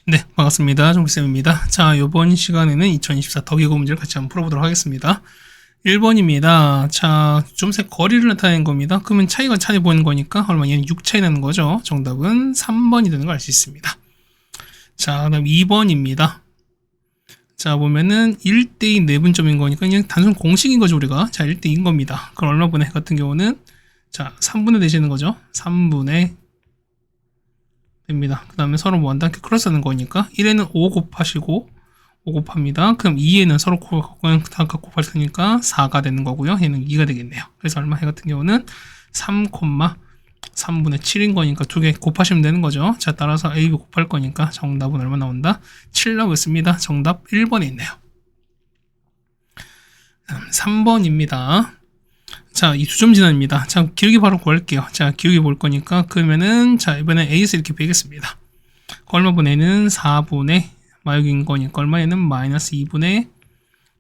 네, 반갑습니다. 종쌤입니다. 자, 이번 시간에는 2024 덕이고 문제를 같이 한번 풀어보도록 하겠습니다. 1번입니다. 자, 점색 거리를 나타내는 겁니다. 그러면 차이 보이는 거니까 얼마 얘는 6 차이 나는 거죠. 정답은 3번이 되는 걸 알 수 있습니다. 자, 그다음 2번입니다. 자, 보면은 1대2 내분점인 거니까 그냥 단순 공식인 거죠, 우리가. 자, 1대2인 겁니다. 그럼 얼마분의 같은 경우는 자, 3분의 되시는 거죠. 3분의 됩니다. 그 다음에 서로 뭐 한다? 크로스하는 거니까 1에는 5 곱하시고 5 곱합니다. 그럼 2에는 서로 다 곱할 테니까 4가 되는 거고요. 얘는 2가 되겠네요. 그래서 얼마 해 같은 경우는 3,3분의 7인 거니까 두 개 곱하시면 되는 거죠. 자, 따라서 A, B 곱할 거니까 정답은 얼마 나온다? 7 나오겠습니다. 정답 1번에 있네요. 3번입니다. 자, 이 두 점 진화입니다. 자, 기울기 바로 구할게요. 자, 기울기 볼 거니까, 그러면은, 자, 이번에 A에서 이렇게 빼겠습니다. 얼마분의 N은 4분의, 마육인 거니까, 얼마에는 마이너스 2분의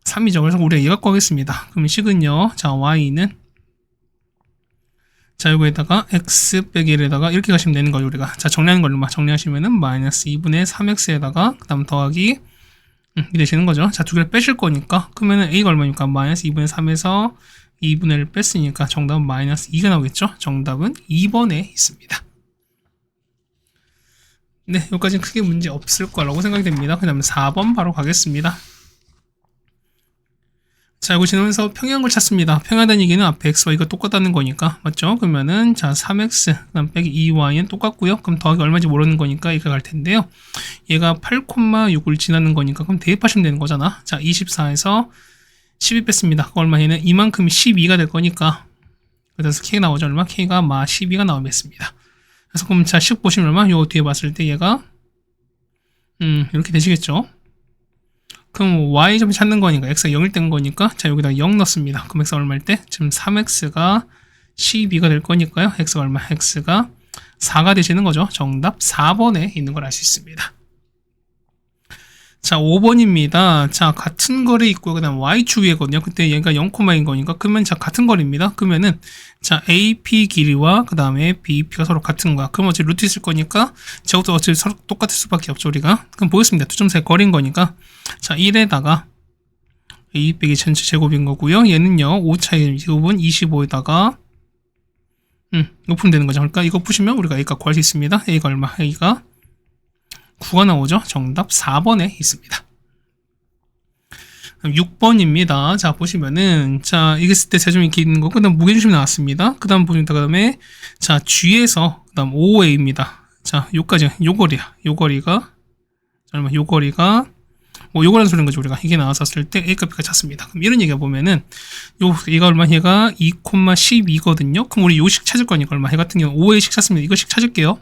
3이죠. 그래서 우리가 얘 갖고 하겠습니다. 그러면 식은요, 자, Y는, 자, 요거에다가 X 빼기 1에다가 이렇게 가시면 되는 거죠, 우리가. 자, 정리하는 걸로 정리하시면은 마이너스 2분의 3X에다가, 그 다음 더하기, 이 되시는 거죠. 자, 두 개를 빼실 거니까, 그러면은 A가 얼마니까 마이너스 2분의 3에서 2분의 1을 뺐으니까 정답은 마이너스 2가 나오겠죠? 정답은 2번에 있습니다. 네, 여기까지는 크게 문제 없을 거라고 생각이 됩니다. 그 다음에 4번 바로 가겠습니다. 자, 이거 지나면서 평행한 걸 찾습니다. 평행하다는 얘기는 앞에 x와 이거 똑같다는 거니까, 맞죠? 그러면은, 자, 3x, 그 다음 빼기 2y는 똑같고요. 그럼 더하기 얼마인지 모르는 거니까 이거 갈 텐데요. 얘가 8,6을 지나는 거니까, 그럼 대입하시면 되는 거잖아. 자, 24에서 12 뺐습니다. 그 얼마 얘는 이만큼이 12가 될 거니까, 그래서 K가 나오죠. 얼마? K가 12가 나오겠습니다. 그래서 그럼 자, 10 보시면 얼마? 요 뒤에 봤을 때 얘가, 이렇게 되시겠죠? 그럼 Y점 찾는 거니까, X가 0일 땐 거니까, 자, 여기다 0 넣습니다. 그럼 X가 얼마일 때? 지금 3X가 12가 될 거니까요. X가 얼마? X가 4가 되시는 거죠. 정답 4번에 있는 걸 알 수 있습니다. 자, 5번입니다. 자, 같은 거리 있고, 그 다음 Y축이거든요. 그때 얘가 0,인 거니까, 그러면 자, 같은 거리입니다. 그러면은, 자, AP 길이와 그 다음에 BP가 서로 같은 거야. 그럼 어차피 루트 있을 거니까, 저것도 어차피 서로 똑같을 수밖에 없죠, 우리가. 그럼 보겠습니다. 두 점 사이 거리인 거니까. 자, 1에다가 A 빼기 전체 제곱인 거고요. 얘는요, 5차의 제곱은 25에다가, 이거 푸면 되는 거죠. 그러니까 이거 푸시면 우리가 A가 구할 수 있습니다. A가 얼마? A가 9가 나오죠. 정답 4번에 있습니다. 6번입니다. 자, 보시면은, 자, 이게 쓸 때 제점이 이렇게 있는 거, 그 다음 무게중심이 나왔습니다. 그 다음 보시면, 그 다음에, 자, G에서, 그 다음 OA입니다. 자, 요까지, 요 거리야. 요 거리가, 얼마, 요 거리가, 뭐, 요거라는 소리인 거죠, 우리가. 이게 나왔었을 때 A값 B가 찾습니다. 그럼 이런 얘기가 보면은, 얘가 얼마, 얘가 2,12거든요. 그럼 우리 요식 찾을 거니까 얼마, 얘 같은 경우 5A씩 찾습니다. 이거씩 찾을게요.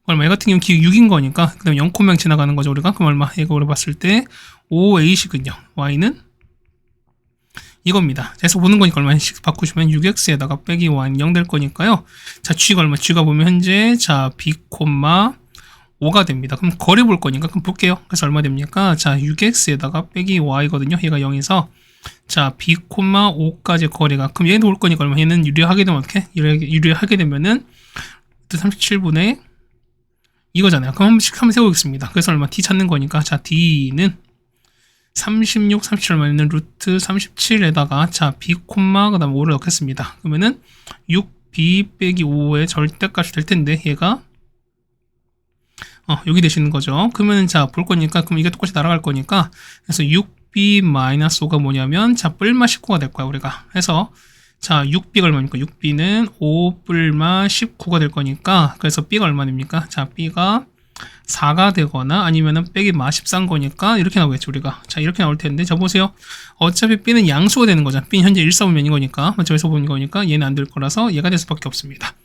얼마? 얘 같은 경우는 기억 6인 거니까, 그 다음에 0,0 지나가는 거죠, 우리가. 그럼 얼마? 얘가 우리 봤을 때, 5A식은요. Y는 이겁니다. 그래서 보는 거니까 얼마씩 바꾸시면 6X에다가 빼기 Y는 0 될 거니까요. 자, G가 얼마? G가 보면 현재, 자, B, 5가 됩니다. 그럼 거리 볼 거니까, 그럼 볼게요. 그래서 얼마 됩니까? 자, 6X에다가 빼기 Y거든요. 얘가 0에서, 자, B, 5까지 거리가, 그럼 얘도 올 거니까 얼마? 얘는 유리하게 되면 어떻게? 유리하게 되면은, 37분의 이거잖아요. 그럼 한 번씩 한번 세워보겠습니다. 그래서 얼마? D 찾는 거니까, 자, D는 36, 37 얼마는 루트 37에다가, 자, B, 그 다음 5를 넣겠습니다. 그러면은 6B 빼기 5의 절대값이 될 텐데, 얘가, 여기 되시는 거죠. 그러면 자, 볼 거니까, 그럼 이게 똑같이 날아갈 거니까, 그래서 6B-5가 뭐냐면, 자, 뿔마 19가 될 거야, 우리가. 해서, 자, 6B가 얼마입니까? 6B는 5 뿔마 19가 될 거니까, 그래서 B가 얼마 됩니까? 자, B가 4가 되거나 아니면은 빼기 13 거니까 이렇게 나오겠죠, 우리가. 자, 이렇게 나올 텐데, 자, 보세요. 어차피 B는 양수가 되는 거잖아. B는 현재 1사분면인 거니까, 저기서 보는 거니까 얘는 안 될 거라서 얘가 될 수밖에 없습니다.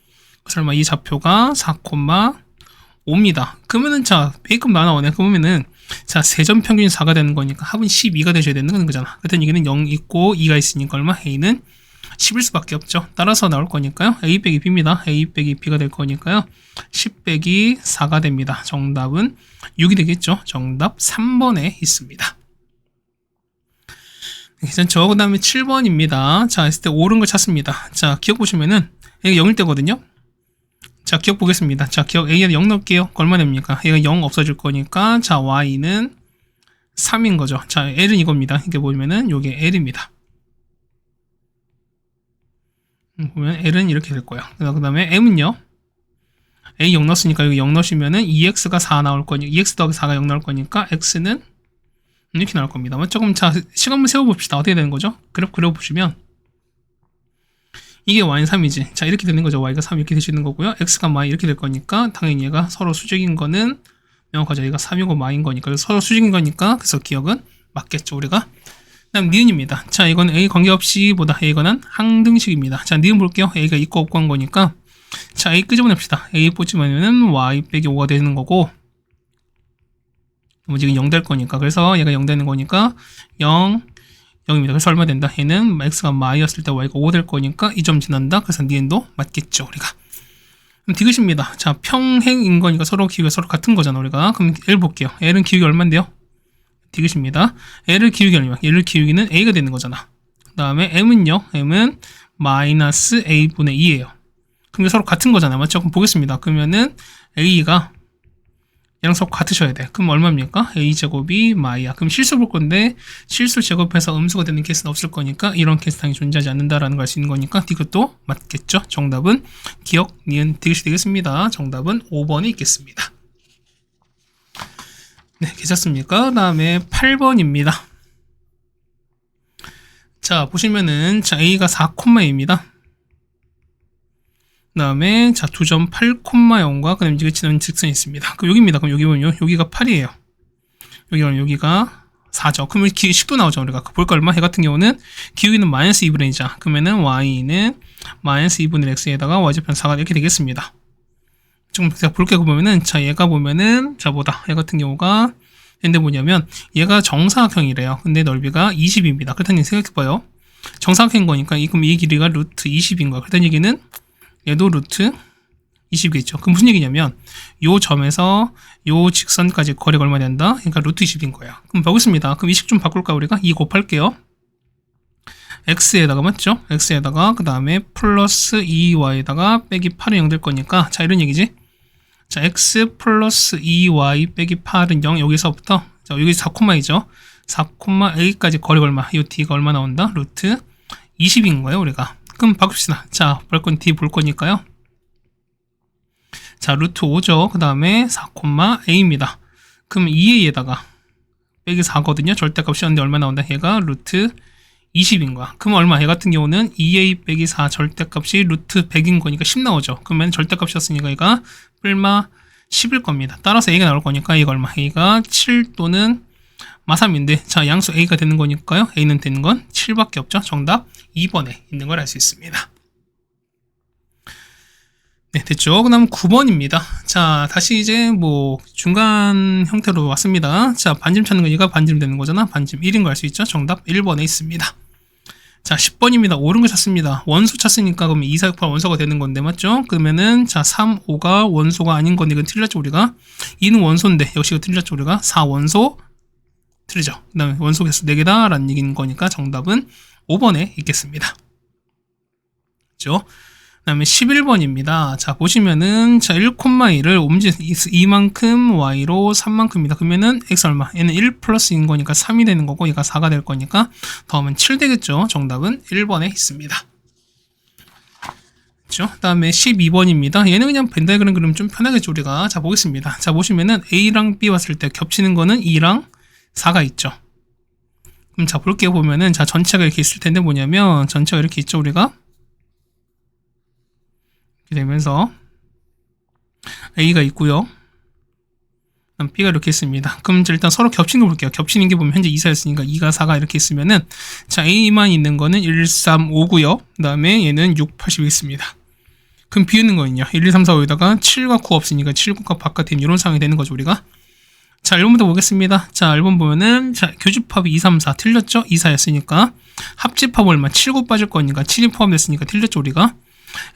그래서 얼마? 이 좌표가 4,5입니다. 그러면은, 자, A급 나오네. 그러면은, 자, 세점 평균이 4가 되는 거니까 합은 12가 되셔야 되는 거잖아. 그랬더니 얘기는 0 있고 2가 있으니까 얼마? A는 10일 수밖에 없죠. 따라서 나올 거니까요. A 빼기 B입니다. A 빼기 B가 될 거니까요. 10 빼기 4가 됩니다. 정답은 6이 되겠죠. 정답 3번에 있습니다. 그 다음에 7번입니다. 자, 했을 때 옳은 걸 찾습니다. 자, 기억 보시면은 얘가 0일 때거든요. 자, 기억 보겠습니다. 자, 기억 A에다 0 넣을게요. 얼마 됩니까? 얘가 0 없어질 거니까, 자, Y는 3인 거죠. 자, L은 이겁니다. 이게 보면은, 요게 L입니다. 보면 L은 이렇게 될 거예요. 그 다음에 M은요, A 0 넣었으니까 여기 0 넣으시면은 2x가 4 나올 거니까, 2x 더하기 4가 0 나올 거니까, x는 이렇게 나올 겁니다. 조금, 자, 시간 한번 세워봅시다. 어떻게 되는 거죠? 그래프 그려보시면, 이게 y는 3이지. 자, 이렇게 되는 거죠. y가 3 이렇게 되시는 거고요. x가 y 이렇게 될 거니까, 당연히 얘가 서로 수직인 거는 명확하죠. 얘가 3이고 y인 거니까. 그래서 서로 수직인 거니까, 그래서 기억은 맞겠죠, 우리가. 그 다음, 니은입니다. 자, 이건 a 관계없이 보다 a거는 항등식입니다. 자, 니은 볼게요. a가 있고 없고 한 거니까. 자, a 끄집어냅시다. a 뽑지면은 y 빼기 5가 되는 거고, 지금 0 될 거니까. 그래서 얘가 0 되는 거니까 0, 0입니다. 그래서 얼마 된다? 얘는 x가 y였을 때 y가 5 될 거니까 2점 지난다. 그래서 니은도 맞겠죠, 우리가. 그럼 디귿입니다. 자, 평행인 거니까 서로 기울기가 서로 같은 거잖아, 우리가. 그럼 L 볼게요. L은 기울기 얼마인데요? 디귿입니다. L을 기울기 얼마? 얘를 기울기는 a가 되는 거잖아. 그 다음에 m은요? m은 마이너스 a분의 2예요. 그럼 서로 같은 거잖아요. 맞죠? 그럼 보겠습니다. 그러면은 a가 얘랑 서로 같으셔야 돼. 그럼 얼마입니까? a제곱이 마이야. 그럼 실수 볼 건데 실수 제곱해서 음수가 되는 케이스는 없을 거니까 이런 케이스 당연히 존재하지 않는다라는 걸 알 수 있는 거니까 디귿도 맞겠죠? 정답은 기억, 니은, 디귿이 되겠습니다. 정답은 5번이 있겠습니다. 네, 괜찮습니까? 그 다음에 8번입니다. 자, 보시면은 자, a가 4,2입니다. 그 다음에 자 2점 8,0과 그 다음에 지그치는 직선이 있습니다. 그럼 여기입니다. 그럼 여기 보면 여기가 8이에요. 여기가 4죠. 그러면 식도 나오죠. 우리가 볼까 얼마? 해 같은 경우는 기울기는 마이너스 2분의 1이자. 그러면은 y는 마이너스 2분의 x에다가 y좌편 4가 이렇게 되겠습니다. 지금 제가 볼게 보면은 자 얘가 보면은 자 보다 얘 같은 경우가 근데 뭐냐면 얘가 정사각형이래요. 근데 넓이가 20입니다. 그렇다는 얘기 생각해봐요. 정사각형인 거니까 그럼 이 길이가 루트 20인 거야. 그렇다는 얘기는 얘도 루트 20이겠죠. 그럼 무슨 얘기냐면 요 점에서 요 직선까지 거리가 얼마 된다? 그러니까 루트 20인 거야. 그럼 보겠습니다. 그럼 이 식 좀 바꿀까 우리가? 2 곱할게요. x에다가 맞죠? x에다가 그 다음에 플러스 2y에다가 빼기 8은 0 될 거니까 자 이런 얘기지. 자 x 플러스 2y 빼기 8은 0 여기서부터 자 여기 4,2죠. 4,a까지 거리가 얼마? 이 d가 얼마 나온다? 루트 20인 거예요 우리가. 그럼 바꿉시다. 자, 볼 건 D 볼 거니까요. 자, 루트 5죠. 그 다음에 4,a입니다. 그럼 2a에다가 빼기 4거든요. 절대값이었는데 얼마 나온다? 얘가 루트 20인 거야. 그럼 얼마? 얘 같은 경우는 2a 빼기 4 절대값이 루트 100인 거니까 10 나오죠. 그러면 절대값이었으니까 얘가 뿔마 10일 겁니다. 따라서 a가 나올 거니까 얘가 얼마? a가 7 또는 마3인데 자 양수 a가 되는 거니까요. a는 되는 건 7밖에 없죠. 정답 2번에 있는 걸 알 수 있습니다. 네, 됐죠. 그 다음 9번입니다. 자, 다시 이제 뭐 중간 형태로 왔습니다. 자, 반지름 찾는 거니까 반지름 되는 거잖아. 반지름 1인 거 알 수 있죠. 정답 1번에 있습니다. 자, 10번입니다. 옳은 거 찾습니다. 원소 찾으니까 그러면 2, 4, 6, 8 원소가 되는 건데 맞죠? 그러면은 자, 3, 5가 원소가 아닌 건데 이건 틀렸죠, 우리가. 2는 원소인데 역시 이거 틀렸죠, 우리가. 4 원소 틀리죠. 그 다음에 원소 개수 4개다 라는 얘기인 거니까 정답은 5번에 있겠습니다. 그렇죠? 그 다음에 11번입니다. 자, 보시면은, 자, 1,1을 옮지 이만큼 y로 3만큼입니다. 그러면은, x 얼마? 얘는 1 플러스인 거니까 3이 되는 거고, 얘가 4가 될 거니까, 더하면 7 되겠죠? 정답은 1번에 있습니다. 그렇죠? 그 다음에 12번입니다. 얘는 그냥 벤다이그램 그리면 좀 편하겠죠, 우리가. 자, 보겠습니다. 자, 보시면은, a랑 b 왔을 때 겹치는 거는 2랑 4가 있죠. 그럼 자, 볼게요. 보면은, 자, 전체가 이렇게 있을 텐데 뭐냐면, 전체가 이렇게 있죠, 우리가. 이렇게 되면서, A가 있고요. 그다음 B가 이렇게 있습니다. 그럼 일단 서로 겹치는 거 볼게요. 겹치는 게 보면 현재 2사였으니까 2가 4가 이렇게 있으면은, 자, A만 있는 거는 1, 3, 5고요. 그 다음에 얘는 6, 80이 있습니다. 그럼 비우는 거는요. 1, 2, 3, 4, 5에다가 7과 9 없으니까 7, 9가 바깥에 이런 상황이 되는 거죠, 우리가. 자, 1번부터 보겠습니다. 자, 1번 보면은, 자, 교집합이 2, 3, 4 틀렸죠? 2, 4였으니까. 합집합 얼마? 7, 9 빠질 거니까 7이 포함됐으니까 틀렸죠, 우리가.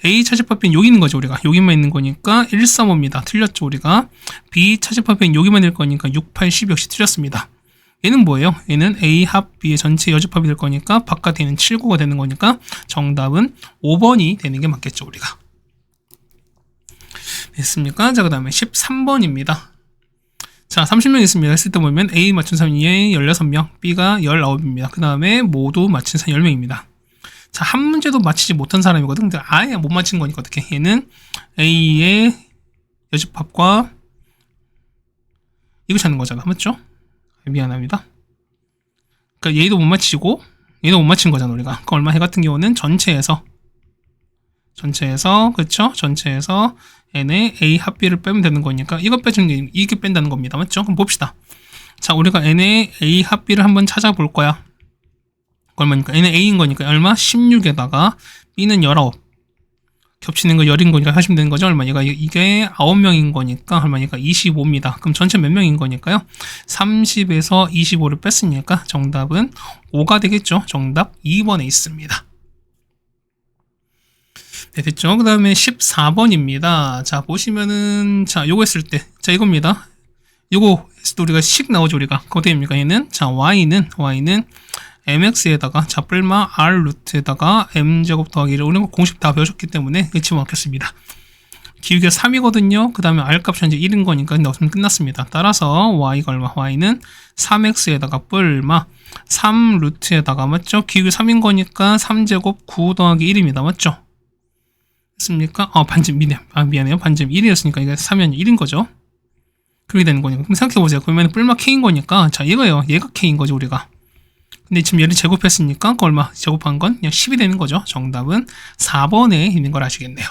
A 차집합비는 여기 있는 거죠, 우리가. 여기만 있는 거니까 1, 3, 5입니다. 틀렸죠, 우리가. B 차집합비는 여기만 될 거니까 6, 8, 10 역시 틀렸습니다. 얘는 뭐예요? 얘는 A 합 B의 전체 여집합이 될 거니까 바깥에 있는 7, 9가 되는 거니까 정답은 5번이 되는 게 맞겠죠, 우리가. 됐습니까? 자, 그 다음에 13번입니다. 자, 30명 있습니다. 했을 때 보면 A 맞춘 사람이 16명, B가 19입니다. 그 다음에 모두 맞춘 사람이 10명입니다. 자, 한 문제도 맞히지 못한 사람이거든. 근데 아예 못 맞힌 거니까 어떻게? 얘는 A의 여집합과 이거 찾는 거잖아. 맞죠? 미안합니다. 그러니까 얘도 못 맞히고 얘도 못 맞힌 거잖아, 우리가. 그 얼마 해 같은 경우는 전체에서 그렇죠? 전체에서 n의 a 합비를 빼면 되는 거니까 이거 빼주는 게 이게 뺀다는 겁니다. 맞죠? 그럼 봅시다. 자, 우리가 n의 a 합비를 한번 찾아볼 거야. 얼마니까? n의 a인 거니까 얼마? 16에다가 b는 19. 겹치는 거 10인 거니까 하시면 되는 거죠. 얼마니까? 이게 9명인 거니까 얼마니까? 25입니다. 그럼 전체 몇 명인 거니까요? 30에서 25를 뺐으니까 정답은 5가 되겠죠. 정답 2번에 있습니다. 네, 됐죠. 그 다음에 14번입니다. 자, 보시면은, 자, 요거 했을 때, 자, 이겁니다. 요거 했을 때 우리가 식 나오죠, 우리가. 그거 어떻게 됩니까? 얘는, 자, y는 mx에다가, 자, 뿔마 r 루트에다가 m제곱 더하기를, 우리는 공식 다 배우셨기 때문에 집어넣겠습니다. 기울기가 3이거든요. 그 다음에 r 값이 현재 1인 거니까, 근데 없으면 끝났습니다. 따라서 y가 얼마? y는 3x에다가 뿔마 3 루트에다가, 맞죠? 기울기 3인 거니까 3제곱 9 더하기 1입니다. 맞죠? 습니까? 반점, 미안해요. 반점 1이었으니까 이게 3이 1인 거죠. 그렇게 되는 거니까. 그럼 생각해보세요. 그러면 뿔마 K인 거니까, 자, 이거예요. 얘가 K인 거죠, 우리가. 근데 지금 얘를 제곱했으니까, 그 얼마? 제곱한 건 그냥 10이 되는 거죠. 정답은 4번에 있는 걸 아시겠네요.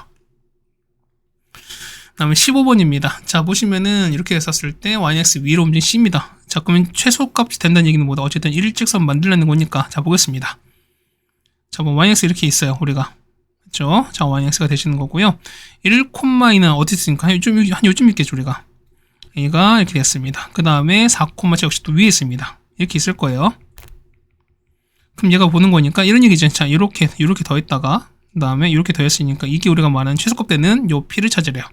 그 다음에 15번입니다. 자, 보시면은 이렇게 했었을 때, yx 위로 움직인 C입니다. 자, 그러면 최소값이 된다는 얘기는 뭐다? 어쨌든 일직선 만들려는 거니까. 자, 보겠습니다. 자, 뭐 yx 이렇게 있어요, 우리가. 그렇죠? 자, yx가 되시는 거고요. 1,2는 어디 있으니까 한 요즘 있겠죠, 우리가. A가 이렇게 됐습니다. 그 다음에 4,7 역시 또 위에 있습니다. 이렇게 있을 거예요. 그럼 얘가 보는 거니까 이런 얘기죠. 자, 이렇게 더했다가 그 다음에 이렇게 더했으니까 이게 우리가 말하는 최소값 되는 요 P를 찾으래요.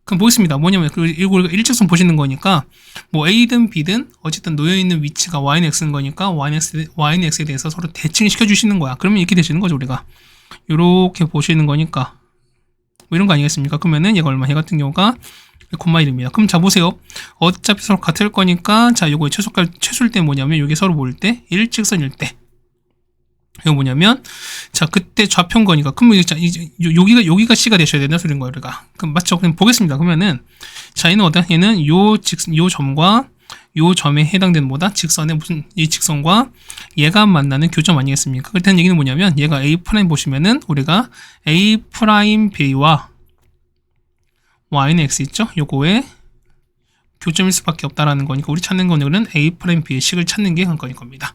그럼 보겠습니다. 뭐냐면 이거 우리가 일직선 보시는 거니까 뭐 A든 B든 어쨌든 놓여있는 위치가 Y는 X인 거니까 Y는 X에 대해서 서로 대칭 시켜주시는 거야. 그러면 이렇게 되시는 거죠, 우리가. 요렇게 보시는 거니까 뭐 이런 거 아니겠습니까? 그러면은 얘가 얼마? 얘 같은 경우가 1,1입니다. 그럼 자, 보세요. 어차피 서로 같을 거니까 자, 요거 최소일 때 뭐냐면 요게 서로 모일 때 일직선일 때 이거 뭐냐면 자, 그때 좌표인 거니까 그럼 자, 여기가 C가 되셔야 된다 소리인 거예요, 우리가. 그럼 맞죠? 그럼 보겠습니다. 그러면은 자, 얘는 어때? 얘는 요 점과 요 점에 해당되는 뭐다? 직선의 무슨 이 직선과 얘가 만나는 교점 아니겠습니까? 그렇다는 얘기는 뭐냐면 얘가 A' 보시면은 우리가 A'B와 Y는 X 있죠? 요거에 교점일 수밖에 없다라는 거니까 우리 찾는 거는 A'B의 식을 찾는 게 관건인 겁니다.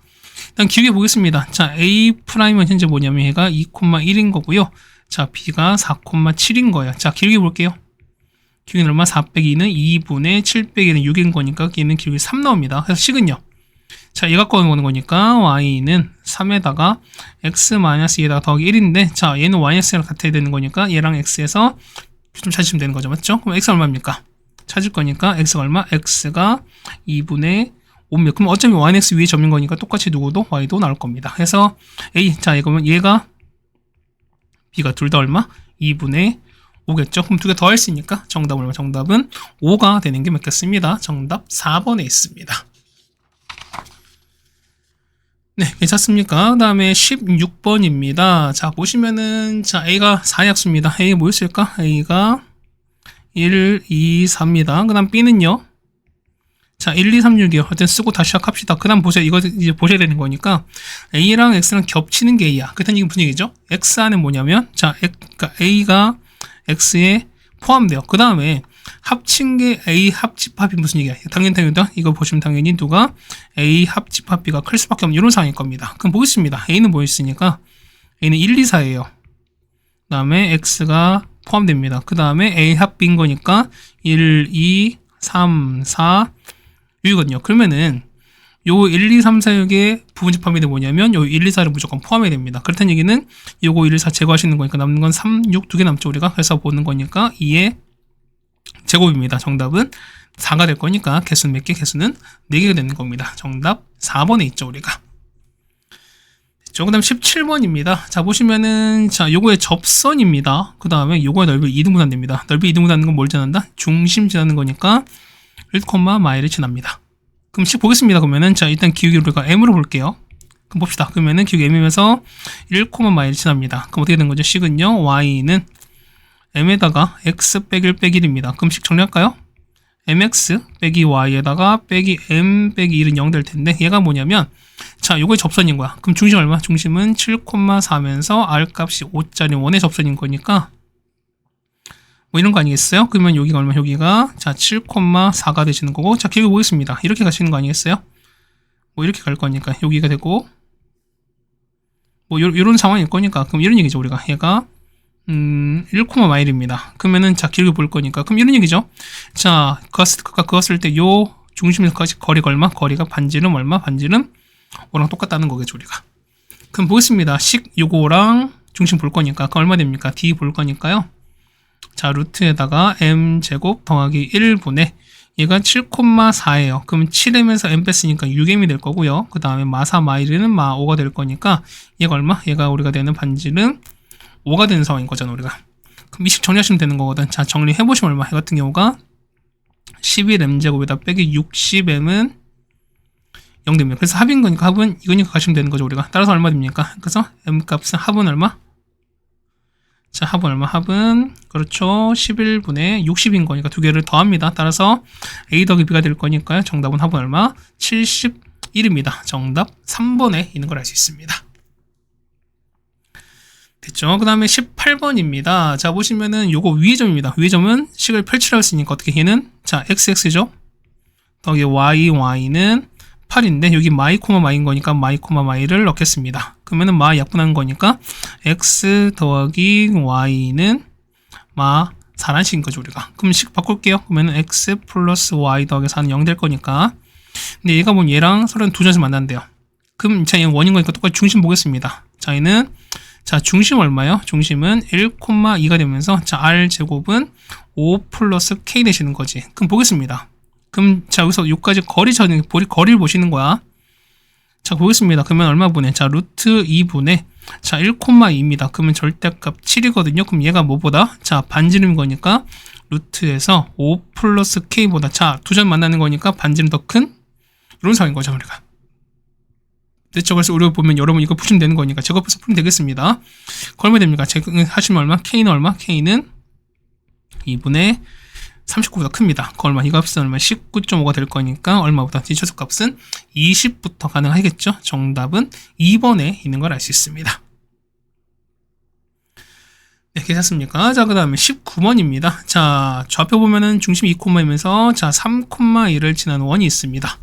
일단 기울여 보겠습니다. 자, A'은 현재 뭐냐면 얘가 2,1인 거고요. 자, B가 4,7인 거예요. 자, 기울여 볼게요. 기울기는 얼마? 4 빼기 2는 2분의 7 빼기 1은 6인 거니까 얘는 기울기 3 나옵니다. 그래서 식은요. 자, 얘 갖고 오는 거니까 y는 3에다가 x-2에다가 더하기 1인데 자, 얘는 yx랑 같아야 되는 거니까 얘랑 x에서 좀 찾으시면 되는 거죠. 맞죠? 그럼 x 얼마입니까? 찾을 거니까 x가 얼마? x가 2분의 5입니다. 그럼 어차피 y는 x 위에 점인 거니까 똑같이 누구도 y도 나올 겁니다. 그래서 a, 자, 이거면 얘가 b가 둘 다 얼마? 2분의 5겠죠? 그럼 두 개 더 할 수 있으니까 정답은 5가 되는 게 맞겠습니다. 정답 4번에 있습니다. 네, 괜찮습니까? 그 다음에 16번입니다. 자, 보시면은 자, A가 4약수입니다. A 뭐였을까? A가 1, 2, 4입니다. 그 다음 B는요? 자, 1, 2, 3, 6이요. 어쨌든 쓰고 다시 시작합시다. 그 다음 보세요. 이거 이제 보셔야 되는 거니까 A랑 X랑 겹치는 게 A야. 그렇다는 얘기 무슨 얘기죠? X 안에 뭐냐면 자, 그러니까 A가 X에 포함돼요. 그 다음에 합친 게 A 합집합이 무슨 얘기야? 당연히 이거 보시면 당연히 누가 A 합집합 B가 클 수밖에 없는 이런 상황일 겁니다. 그럼 보겠습니다. A는 뭐 있으니까 A는 1, 2, 4예요. 그 다음에 X가 포함됩니다. 그 다음에 A 합 B인 거니까 1, 2, 3, 4, 6이거든요. 그러면은 요 1, 2, 3, 4, 6의 부분집합이 뭐냐면 요 1, 2, 4를 무조건 포함해야 됩니다. 그렇다는 얘기는 요거 1, 2, 4 제거하시는 거니까 남는 건 3, 6 두 개 남죠, 우리가. 그래서 보는 거니까 2의 제곱입니다. 정답은 4가 될 거니까 개수는 몇 개? 개수는 4개가 되는 겁니다. 정답 4번에 있죠, 우리가. 그 다음 17번입니다. 자, 보시면은, 자, 요거의 접선입니다. 그 다음에 요거의 넓이 2등분 됩니다. 넓이 2등분 하는 건 뭘 지난다? 중심 지나는 거니까 1, 마일을 지납니다. 그럼 식 보겠습니다. 그러면은, 자, 일단 기울기 우리가 m으로 볼게요. 그럼 봅시다. 그러면은 기울기 m이면서 1, 마일을 지납니다. 그럼 어떻게 된 거죠? 식은요, y는 m에다가 x 빼기 1 빼기 1입니다. 그럼 식 정리할까요? mx 빼기 y에다가 빼기 m 빼기 1은 0 될 텐데, 얘가 뭐냐면, 자, 요거의 접선인 거야. 그럼 중심 얼마? 중심은 7,4면서 r 값이 5짜리 원의 접선인 거니까 뭐 이런 거 아니겠어요? 그러면 여기가 얼마? 여기가 자 7,4가 되시는 거고, 자, 기울기 보겠습니다. 이렇게 가시는 거 아니겠어요? 뭐 이렇게 갈 거니까 여기가 되고, 뭐 요런 상황일 거니까, 그럼 이런 얘기죠. 우리가 얘가 1, 마일입니다. 그러면은 자, 기울기 볼 거니까 그럼 이런 얘기죠. 자, 그었을 때 요 중심에서 거리가 얼마? 거리가 반지름 얼마? 반지름 5랑 똑같다는 거겠죠, 우리가. 그럼 보겠습니다. 식 요거랑 중심 볼 거니까 그 얼마 됩니까? d 볼 거니까요. 자, 루트에다가 m제곱 더하기 1분의 얘가 7,4예요. 그럼 7m에서 m 뺐으니까 6m이 될 거고요. 그 다음에 마사 마일은 마 5가 될 거니까 얘가 얼마? 얘가 우리가 되는 반지름 5가 되는 상황인 거잖아, 우리가. 그럼 이 식 정리하시면 되는 거거든. 자, 정리해보시면 얼마? 이 같은 경우가 11m제곱에다 빼기 60m은 0 됩니다. 그래서 합인 거니까 합은 이거니까 가시면 되는 거죠, 우리가. 따라서 얼마 됩니까? 그래서 m 값은 합은 얼마? 자, 합은 얼마? 합은 그렇죠, 11분의 60인 거니까 두 개를 더합니다. 따라서 a 더하기 b가 될 거니까요. 정답은 합은 얼마? 71입니다. 정답 3번에 있는 걸 알 수 있습니다. 됐죠? 그 다음에 18번입니다. 자, 보시면은 요거 위의 점입니다. 위의 점은 식을 펼치라고 했으니까 어떻게 얘는? 자, xx죠? 더하기 y는 8인데 여기 마이, 마이인 거니까 마이, 마이를 넣겠습니다. 그러면은 마 약분한 거니까 x 더하기 y는 마 4라는 식인 거죠, 우리가. 그럼 식 바꿀게요. 그러면은 x 플러스 y 더하기 4는 0 될 거니까. 근데 얘가 보면 얘랑 서로는 두 점에서 만난대요. 그럼 자, 얘는 원인 거니까 똑같이 중심 보겠습니다. 자, 얘는 자, 중심 얼마요? 중심은 1,2가 되면서 자, r 제곱은 5 플러스 k 되시는 거지. 그럼 보겠습니다. 그럼 자, 여기서 여기까지 거리를 보시는 거야. 자, 보겠습니다. 그러면 얼마 분해? 자, 루트 2분의 자, 1,2입니다. 그러면 절대값 7이거든요. 그럼 얘가 뭐보다? 자, 반지름인 거니까 루트에서 5 플러스 k보다 자, 두 점 만나는 거니까 반지름 더 큰 이런 상황인 거죠, 우리가. 됐죠? 그래서 우리가 보면 여러분 이거 푸시면 되는 거니까 제곱해서 풀면 되겠습니다. 얼마 됩니까? 하시면 얼마? k는 얼마? k는 2분의 39보다 큽니다. 그 얼마? 이 값은 얼마? 19.5가 될 거니까 얼마보다? 뒤쳐서 값은 20부터 가능하겠죠? 정답은 2번에 있는 걸 알 수 있습니다. 네, 괜찮습니까? 자, 그 다음에 19번입니다. 자, 좌표 보면은 중심 2,2면서 자, 3,1을 지나는 원이 있습니다.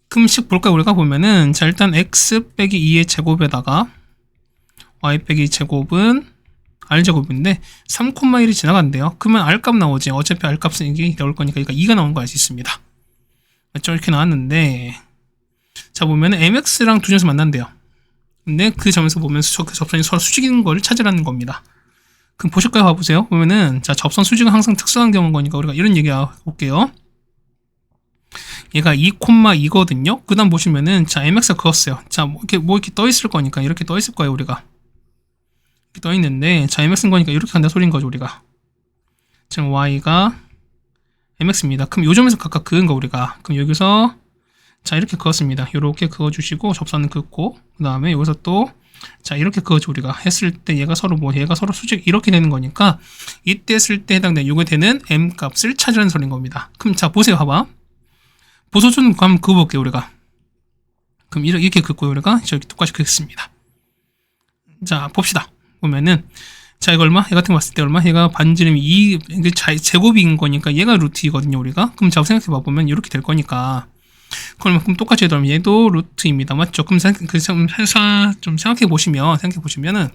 그럼 식 볼까요? 우리가 보면은 자, 일단 x 빼기 2의 제곱에다가 y 빼기 제곱은 r제곱인데 3,1이 지나간대요. 그러면 r값 나오지. 어차피 r값은 이게 나올 거니까 그러니까 2가 나오는 거 알 수 있습니다. 맞죠? 이렇게 나왔는데 자, 보면은 mx랑 두 점에서 만난대요. 근데 그 점에서 보면 그 접선이 서로 수직인 걸 찾으라는 겁니다. 그럼 보실까요? 봐보세요. 보면은 자, 접선 수직은 항상 특수한 경우인 거니까 우리가 이런 얘기 해볼게요. 얘가 2,2거든요. 그 다음 보시면은 자, mx가 그었어요. 자, 뭐 이렇게 떠 있을 거니까 이렇게 떠 있을 거예요, 우리가. 이렇게 떠 있는데 자, mx인 거니까 이렇게 간다 소리인 거죠, 우리가. 지금 y가 mx입니다. 그럼 요 점에서 각각 그은 거 우리가. 그럼 여기서 자, 이렇게 그었습니다. 이렇게 그어주시고 접선은 긋고 그 다음에 여기서 또 자, 이렇게 그어줘. 우리가 했을 때 얘가 서로 얘가 서로 수직 이렇게 되는 거니까 이때 했을 때 해당되는 요게 되는 m 값을 찾으라는 소리인 겁니다. 그럼 자, 보세요. 봐봐. 보소준 한번 그어볼게요, 우리가. 그럼 이렇게 긋고요, 우리가. 저기 똑같이 긋습니다. 자, 봅시다. 보면은, 자, 이거 얼마? 얘 같은 거 봤을 때 얼마? 얘가 반지름이 2, 제곱인 거니까 얘가 루트 2거든요, 우리가. 그럼 자, 생각해봐 보면 이렇게 될 거니까. 그럼 똑같이 해도 얘도 루트입니다. 맞죠? 그럼 좀 생각해 보시면은,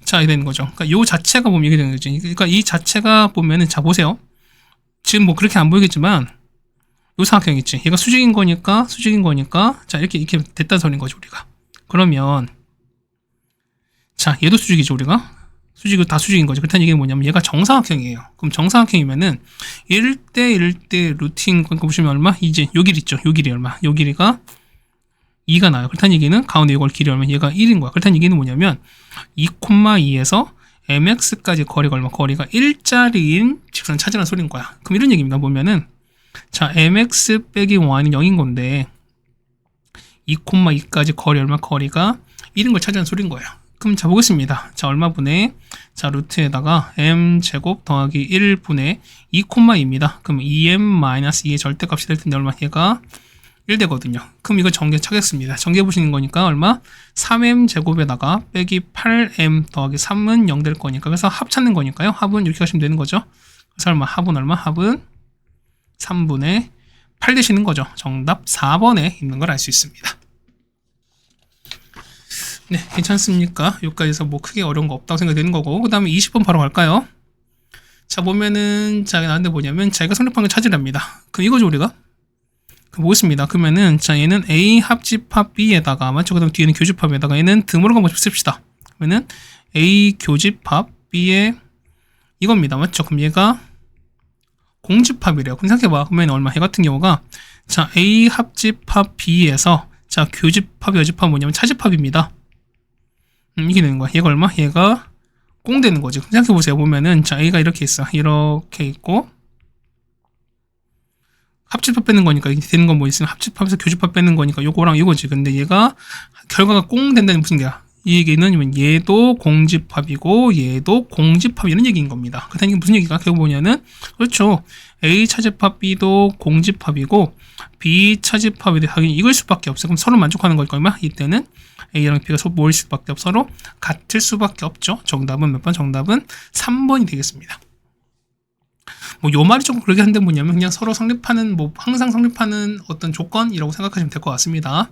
자, 이게 되는 거죠. 그러니까 요 자체가 보면 이게 되는 거죠. 그러니까 이 자체가 보면은, 자, 보세요. 지금 뭐 그렇게 안 보이겠지만, 요 삼각형 있지. 얘가 수직인 거니까 자, 이렇게 됐다는 소리인 거죠, 우리가. 그러면 자, 얘도 수직이죠, 우리가. 다 수직인 거죠. 그렇다는 얘기는 뭐냐면 얘가 정사각형이에요. 그럼 정사각형이면은 1대 루트인 거니까 보시면 얼마? 이제 요 길 있죠. 요 길이 얼마? 요 길이가 2가 나요. 그렇다는 얘기는 가운데 이걸 길이 얼마? 얘가 1인 거야. 그렇다는 얘기는 뭐냐면 2,2에서 mx까지 거리가 얼마? 거리가 1짜리인 직선을 찾으라는 소리인 거야. 그럼 이런 얘기입니다. 보면은 자 mx 빼기 y는 0인 건데 2,2까지 거리 얼마? 거리가 1인 걸 찾으라는 소리인 거예요. 그럼 자 보겠습니다. 자 얼마분의 자 루트에다가 m제곱 더하기 1분의 2,2입니다. 그럼 2m-2의 절대값이 될 텐데 얼마? 얘가 1 되거든요. 그럼 이거 전개 차겠습니다. 전개 보시는 거니까 얼마? 3m 제곱에다가 빼기 8m 더하기 3은 0 될 거니까 그래서 합 찾는 거니까요. 합은 이렇게 하시면 되는 거죠. 그래서 얼마? 합은 얼마? 합은 3분의 8 되시는 거죠. 정답 4번에 있는 걸 알 수 있습니다. 네, 괜찮습니까? 여기까지서 뭐 크게 어려운 거 없다고 생각되는 거고 그 다음에 20번 바로 갈까요? 자 보면은 자 나한테 뭐냐면 자기가 성립한 걸 찾으랍니다. 그럼 이거죠 우리가? 보겠습니다. 그러면은 자 얘는 A 합집합 B에다가 맞죠? 그 다음 뒤에는 교집합에다가 얘는 드물은 거 씁시다. 그러면은 A 교집합 B의 이겁니다. 맞죠? 그럼 얘가 공집합이래요. 그럼 생각해봐. 그러면 얼마? 얘 같은 경우가 자 A 합집합 B에서 자 교집합 여집합 뭐냐면 차집합입니다. 이게 되는 거야. 얘가 얼마? 얘가 공 되는 거지. 생각해보세요. 보면은 자 A가 이렇게 있어. 이렇게 있고 합집합 빼는 거니까 이게 되는 건 뭐 있으면 합집합에서 교집합 빼는 거니까 요거랑 이거지. 근데 얘가 결과가 공 된다는 무슨 얘기야? 이 얘기는 얘도 공집합이고 얘도 공집합 이런 얘기인 겁니다. 그다음에 이게 무슨 얘기가 결국 뭐냐면 그렇죠. A 차집합 B도 공집합이고 B 차집합이 하긴 이걸 수밖에 없어. 그럼 서로 만족하는 거니까 얼마? 이때는 A랑 B가 모일 수밖에 없어. 서로 같을 수밖에 없죠. 정답은 몇 번? 정답은 3번이 되겠습니다. 뭐 요 말이 조금 그러게 한데 뭐냐면 그냥 서로 성립하는 뭐 항상 성립하는 어떤 조건이라고 생각하시면 될 것 같습니다.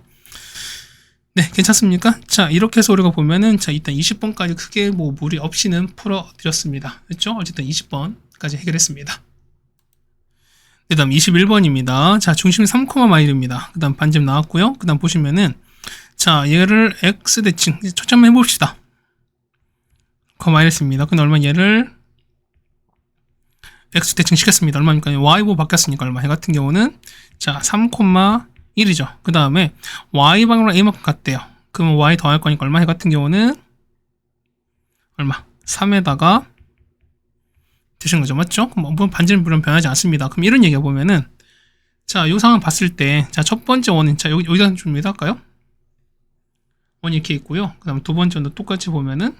네, 괜찮습니까? 자, 이렇게 해서 우리가 보면은 자, 일단 20번까지 크게 뭐 무리 없이는 풀어 드렸습니다. 그렇죠? 어쨌든 20번까지 해결했습니다. 그 다음 21번입니다. 자, 중심이 3,마일입니다. 그 다음 반점 나왔고요. 그 다음 보시면은 자, 얘를 x 대칭 초점만 해봅시다. 마이너스입니다. 근데 얼마 얘를 x 대칭 시켰습니다. 얼마입니까? y보 바뀌었으니까 얼마? 얘 같은 경우는 자 3,1이죠. 그 다음에 y방으로 a만큼 같대요. 그러면 y 더할 거니까 얼마? 얘 같은 경우는 얼마? 3에다가 되신 거죠. 맞죠? 그럼 뭐 반지름 물론 변하지 않습니다. 그럼 이런 얘기가 보면은 자, 요 상황 봤을 때 자, 첫 번째 원은 자, 여기다 좀 할까요? 원이 이렇게 있고요. 그 다음 두 번째 원도 똑같이 보면은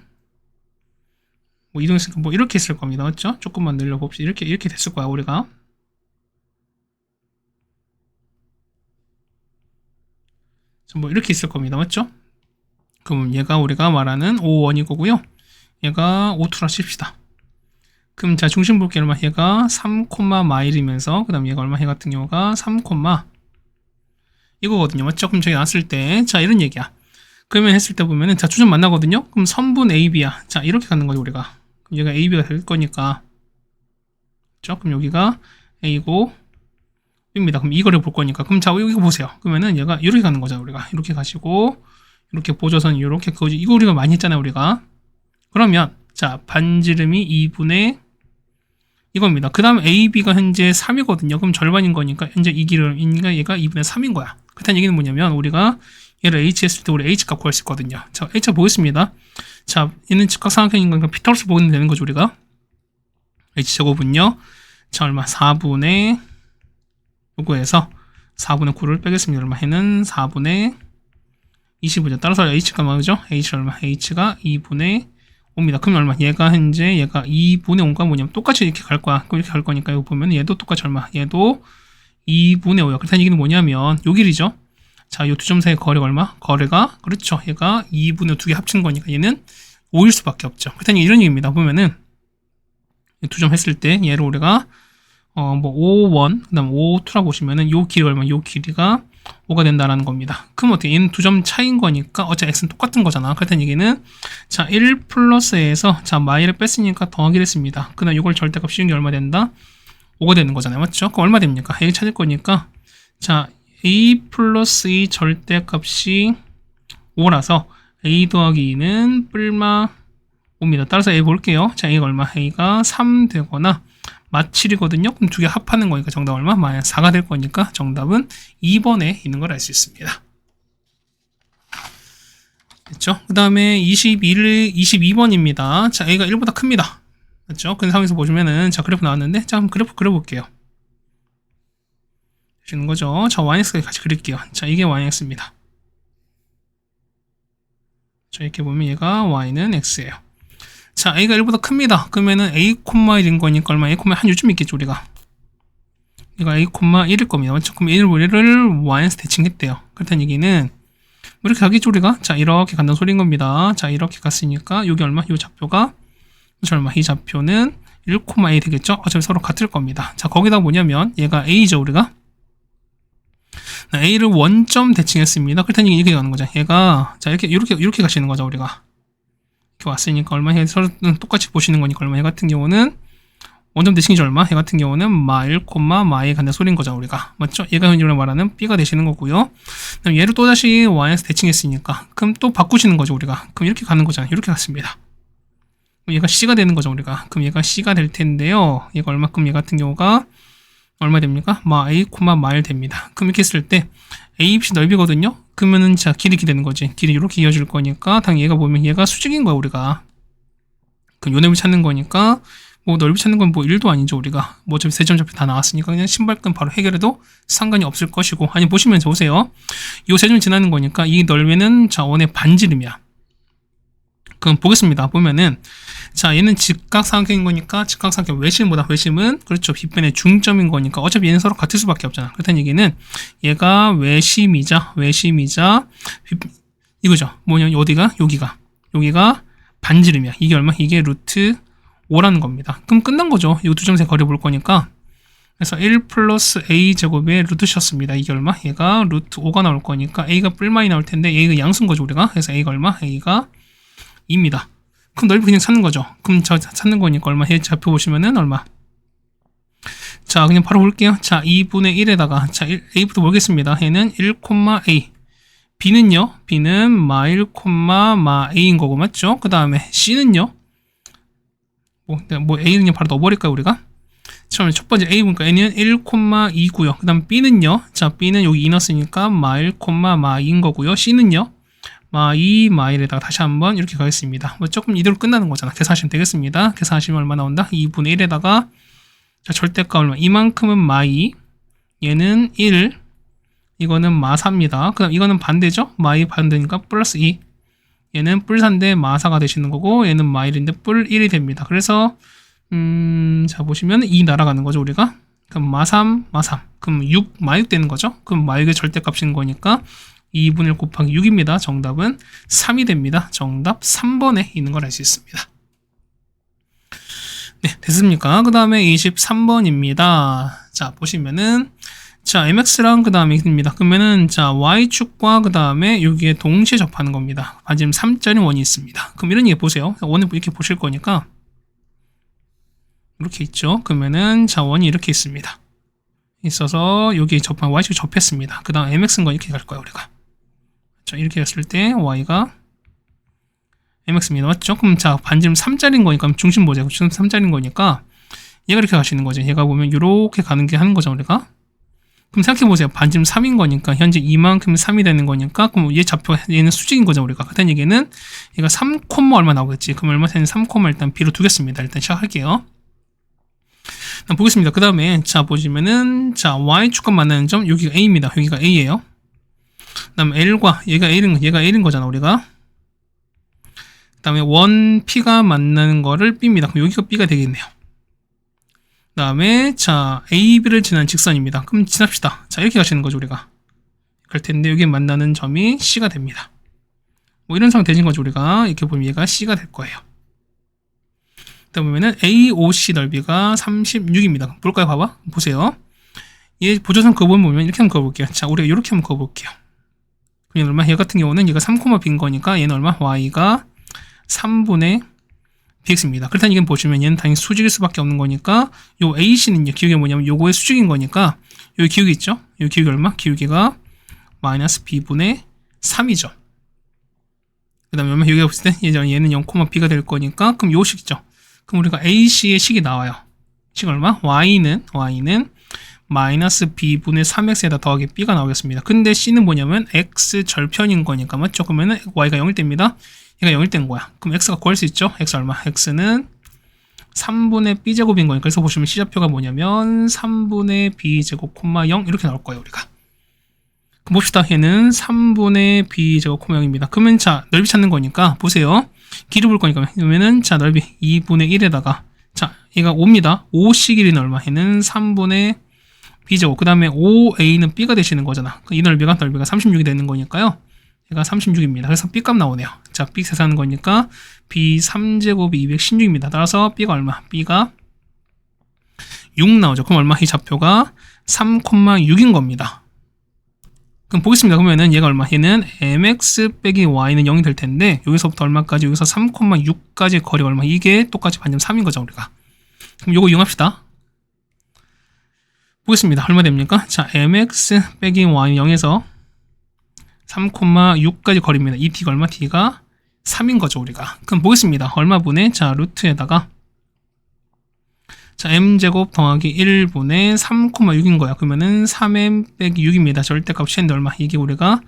뭐 이동했으니까 뭐 이렇게 있을 겁니다. 맞죠? 조금만 늘려봅시다. 이렇게 됐을 거야, 우리가. 뭐 이렇게 있을 겁니다. 맞죠? 그럼 얘가 우리가 말하는 5원이고요. 얘가 5투라 칩시다. 그럼 자, 중심 볼게요. 얼마? 얘가 3,마일이면서 그 다음 얘가 얼마? 얘 같은 경우가 3, 이거거든요. 맞죠? 그럼 저기 나왔을 때 자, 이런 얘기야. 그러면 했을 때 보면은 자, 주점 만나거든요. 그럼 선분 AB야. 자, 이렇게 가는 거죠, 우리가. 그럼 얘가 AB가 될 거니까. 그렇죠? 그럼 여기가 A고 B입니다. 그럼 이거를 볼 거니까. 그럼 자, 이거 보세요. 그러면은 얘가 이렇게 가는 거죠, 우리가. 이렇게 가시고 이렇게 보조선 이렇게 그거지. 이거 우리가 많이 했잖아요, 우리가. 그러면 자, 반지름이 2분의 이겁니다. 그 다음 AB가 현재 3이거든요. 그럼 절반인 거니까 현재 이 길이니까 얘가 2분의 3인 거야. 그렇다는 얘기는 뭐냐면 우리가 얘를 H 했을 때 우리 H값 구할 수 있거든요. 자, H값 보겠습니다. 자, 얘는 직각삼각형인 거니까 피타고라스 보면 되는 거죠, 우리가. H제곱은요. 자, 얼마? 4분의 요거에서 4분의 9를 빼겠습니다. 얼마? 얘는 4분의 25죠. 따라서 H가 뭐죠? H가 얼마? H가 2분의 5입니다. 그럼 얼마? 얘가 현재 얘가 2분의 5가 뭐냐면 똑같이 이렇게 갈 거야. 이렇게 갈 거니까 이거 보면 얘도 똑같이 얼마? 얘도 2분의 5야. 그렇다는 얘기는 뭐냐면 요 길이죠. 자, 요 두 점 사이의 거리가 얼마? 거리가 그렇죠. 얘가 2분의 5 두 개 합친 거니까 얘는 5일 수밖에 없죠. 그렇다는 이런 얘기입니다. 보면은 두 점 했을 때 얘를 우리가 뭐 5원, 그다음 5투라 보시면은 요 길이 얼마? 요 길이가 5가 된다라는 겁니다. 그럼 어떻게? 얘는 두 점 차이인 거니까 어차피 x는 똑같은 거잖아. 그렇다는 얘기는 자, 1 플러스에서 자, 마이를 뺐으니까 더하기를 했습니다. 그다음 이걸 절대값 씌운 게 얼마 된다? 5가 되는 거잖아요. 맞죠? 그럼 얼마 됩니까? a 찾을 거니까 자, a 플러스 2 절대값이 5라서 a 더하기 2는 뿔마 5입니다. 따라서 a 볼게요. 자, a가 얼마? a가 3 되거나 마 7이거든요. 그럼 두 개 합하는 거니까 정답 얼마? 마이너스 4가 될 거니까 정답은 2번에 있는 걸 알 수 있습니다. 됐죠? 그 다음에 22번입니다. 자, A가 1보다 큽니다. 됐죠? 그 상황에서 보시면은, 자, 그래프 나왔는데, 자, 한번 그래프 그려볼게요. 되시는 거죠? 자, YX까지 같이 그릴게요. 자, 이게 YX입니다. 자, 이렇게 보면 얘가 Y는 X예요. 자, A가 1보다 큽니다. 그러면은 A, 1인 거니까 얼마? A, 한 요쯤 있겠죠, 우리가. 이거 A, 1일 겁니다. 맞죠? 그럼 1을 Y에서 대칭했대요. 그렇다는 얘기는, 이렇게 가겠죠, 우리가? 자, 이렇게 간다는 소리인 겁니다. 자, 이렇게 갔으니까, 여기 얼마? 이 좌표가, 얼마? 이 좌표는 1,A 되겠죠? 어차피 서로 같을 겁니다. 자, 거기다 뭐냐면, 얘가 A죠, 우리가? A를 원점 대칭했습니다. 그렇다는 얘기 이렇게 가는 거죠. 얘가, 자, 이렇게 가시는 거죠, 우리가. 이렇게 왔으니까 얼마? 얘 서로 똑같이 보시는 거니까 얼마? 얘 같은 경우는, 원점 대칭이죠, 얼마? 얘 같은 경우는 마1, 마에 간다는 소리인 거죠, 우리가. 맞죠? 얘가 현재로 말하는 B가 되시는 거고요. 그럼 얘를 또다시 Y에서 대칭했으니까. 그럼 또 바꾸시는 거죠, 우리가. 그럼 이렇게 가는 거잖아요. 이렇게 갔습니다. 그럼 얘가 C가 되는 거죠, 우리가. 그럼 얘가 C가 될 텐데요. 얘가 얼마큼 얘 같은 경우가 얼마 됩니까? 마 A, 마1 됩니다. 그럼 이렇게 했을 때 A, B 넓이거든요? 그러면은 자, 길이 이렇게 되는 거지. 길이 이렇게 이어질 거니까 당연히 얘가 보면 얘가 수직인 거야, 우리가. 그럼 요 넓이 찾는 거니까 뭐 넓이 찾는 건 뭐 1도 아니죠, 우리가. 뭐 어차피 세점 좌표 다 나왔으니까 그냥 신발끈 바로 해결해도 상관이 없을 것이고. 아니, 보시면 보세요. 요 세점이 지나는 거니까 이 넓이는 자, 원의 반지름이야. 그럼 보겠습니다. 보면은 자, 얘는 직각삼각형인 거니까 직각삼각형 외심보다 외심은 그렇죠. 빗변의 중점인 거니까 어차피 얘는 서로 같을 수밖에 없잖아. 그렇다는 얘기는 얘가 외심이자 이거죠. 뭐냐, 어디가? 여기가 반지름이야. 이게 얼마? 이게 루트 5라는 겁니다. 그럼 끝난 거죠. 이 두 점의 거리 볼 거니까. 그래서 1 플러스 A 제곱의 루트셨습니다. 이게 얼마? 얘가 루트 5가 나올 거니까 A가 뿔만이 나올 텐데 A가 양수인 거죠, 우리가. 그래서 A가 얼마? A가 2입니다. 그럼 넓이 그냥 찾는 거죠. 그럼 저 찾는 거니까 얼마? 얘 좌표 보시면은 얼마? 자, 그냥 바로 볼게요. 자, 2분의 1에다가 자, A부터 보겠습니다. 얘는 1,A. B는요? B는 마 1, 마 A인 거고, 맞죠? 그 다음에 C는요? 뭐 A는 바로 넣어버릴까요, 우리가? 처음에 첫 번째 A 보니까 A는 1,2고요. 그 다음 B는요? 자, B는 여기 2 넣었으니까 마 1, 마 2인 거고요. C는요? 마 2, 마 1에다가 다시 한번 이렇게 가겠습니다. 뭐 조금 이대로 끝나는 거잖아. 계산하시면 되겠습니다. 계산하시면 얼마 나온다? 2분의 1에다가 자, 절대값 얼마? 이만큼은 마 2, 얘는 1, 이거는 마 4입니다. 그 다음 이거는 반대죠? 마 2 반대니까 플러스 2, 얘는 뿔4인데 마 4가 되시는 거고 얘는 마 1인데 뿔 1이 됩니다. 그래서 자, 보시면 2 날아가는 거죠, 우리가. 그럼 마 3, 마 3. 그럼 6, 마 6 되는 거죠. 그럼 마 6의 절대값인 거니까 2분의 1 곱하기 6입니다. 정답은 3이 됩니다. 정답 3번에 있는 걸 알 수 있습니다. 네, 됐습니까? 그 다음에 23번입니다. 자, 보시면은 자, mx랑 그 다음에 입니다. 그러면은 자, y축과 그 다음에 여기에 동시에 접하는 겁니다. 반지름 3짜리 원이 있습니다. 그럼 이런 얘기 보세요. 원을 이렇게 보실 거니까 이렇게 있죠. 그러면은 자, 원이 이렇게 있습니다. 있어서 여기 접한 y축 접했습니다. 그 다음 mx인 거 이렇게 갈 거예요, 우리가. 자, 이렇게 했을 때 y가 mx입니다. 맞죠? 그럼 자, 반지름 3짜리인 거니까 중심 보세요. 중심 3짜리인 거니까 얘가 이렇게 가시는 거죠. 얘가 보면 이렇게 가는 게 하는 거죠, 우리가. 그럼 생각해보세요. 반지름 3인 거니까 현재 이만큼 3이 되는 거니까 그럼 얘 좌표 얘는 수직인 거죠, 우리가. 그다음 얘기는 얘가 3, 얼마 나오겠지. 그럼 얼마 되는 3, 일단 B로 두겠습니다. 일단 시작할게요. 보겠습니다. 그 다음에 자, 보시면은 자, Y축과 만나는 점 여기가 A입니다. 여기가 A예요. 그 다음에 L과 얘가 L인 거잖아, 우리가. 그 다음에 원 P가 만나는 거를 B입니다. 그럼 여기가 B가 되겠네요. 그 다음에 자, AB를 지나는 직선입니다. 그럼 지납시다. 자, 이렇게 가시는 거죠, 우리가. 그럴 텐데 여기 만나는 점이 C가 됩니다. 뭐 이런 상황 되는 거죠, 우리가. 이렇게 보면 얘가 C가 될 거예요. 그 다음에 보면은 AOC 넓이가 36입니다. 볼까요? 봐봐. 보세요. 얘 보조선 그어보면 보면 이렇게 한번 그어볼게요. 자, 우리가 이렇게 한번 그어볼게요. 그럼 얼마? 얘 같은 경우는 얘가 3, B인 거니까 얘는 얼마? Y가 3분의 bx입니다. 그렇다는 얘기는 보시면 얘는 당연히 수직일 수밖에 없는 거니까 요 AC는요, 기울기가 뭐냐면 요거의 수직인 거니까 여기 기울기 있죠? 여기 기울기 얼마? 기울기가 마이너스 b분의 3이죠. 그 다음에 얼마? 여기가 봤을 때 얘는 0, b가 될 거니까 그럼 요 식이죠. 그럼 우리가 AC의 식이 나와요. 식 얼마? Y는 마이너스 b분의 3x에다 더하기 b가 나오겠습니다. 근데 c는 뭐냐면 x 절편인 거니까 맞죠? 그러면은 y가 0일 때입니다. 얘가 0일 때인 거야. 그럼 x가 구할 수 있죠? x 얼마? x는 3분의 b제곱인 거니까. 그래서 보시면 c좌표가 뭐냐면 3분의 b제곱 콤마 0 이렇게 나올 거예요 우리가. 그럼 봅시다. 얘는 3분의 b제곱 콤마 0입니다. 그러면 자 넓이 찾는 거니까 보세요. 길이 볼 거니까 그러면은 자 넓이 2분의 1에다가 자 얘가 5입니다. 5씩 1은 얼마? 얘는 3분의 b제곱 그 다음에 5a는 b가 되시는 거잖아. 이 넓이가 36이 되는 거니까요. 얘가 36입니다. 그래서 b값 나오네요. 자 b 계산하는 거니까 b 3제곱이 216입니다. 따라서 b가 얼마? b가 6 나오죠. 그럼 얼마? 이 좌표가 3,6인 겁니다. 그럼 보겠습니다. 그러면은 얘가 얼마? 얘는 mx 빼기 y는 0이 될 텐데 여기서부터 얼마까지? 여기서 3,6까지 거리가 얼마? 이게 똑같이 반점 3인 거죠 우리가. 그럼 요거 이용합시다. 보겠습니다. 얼마 됩니까? 자 mx 빼기 y는 0에서 3,6까지 거리입니다. 이 t가 얼마? t가 3인 거죠 우리가. 그럼 보겠습니다. 얼마분의 자 루트에다가 자 m제곱 더하기 1분의 3,6인 거야. 그러면은 3m 빼기 6입니다. 절대값 취했는데 얼마? 이게 우리가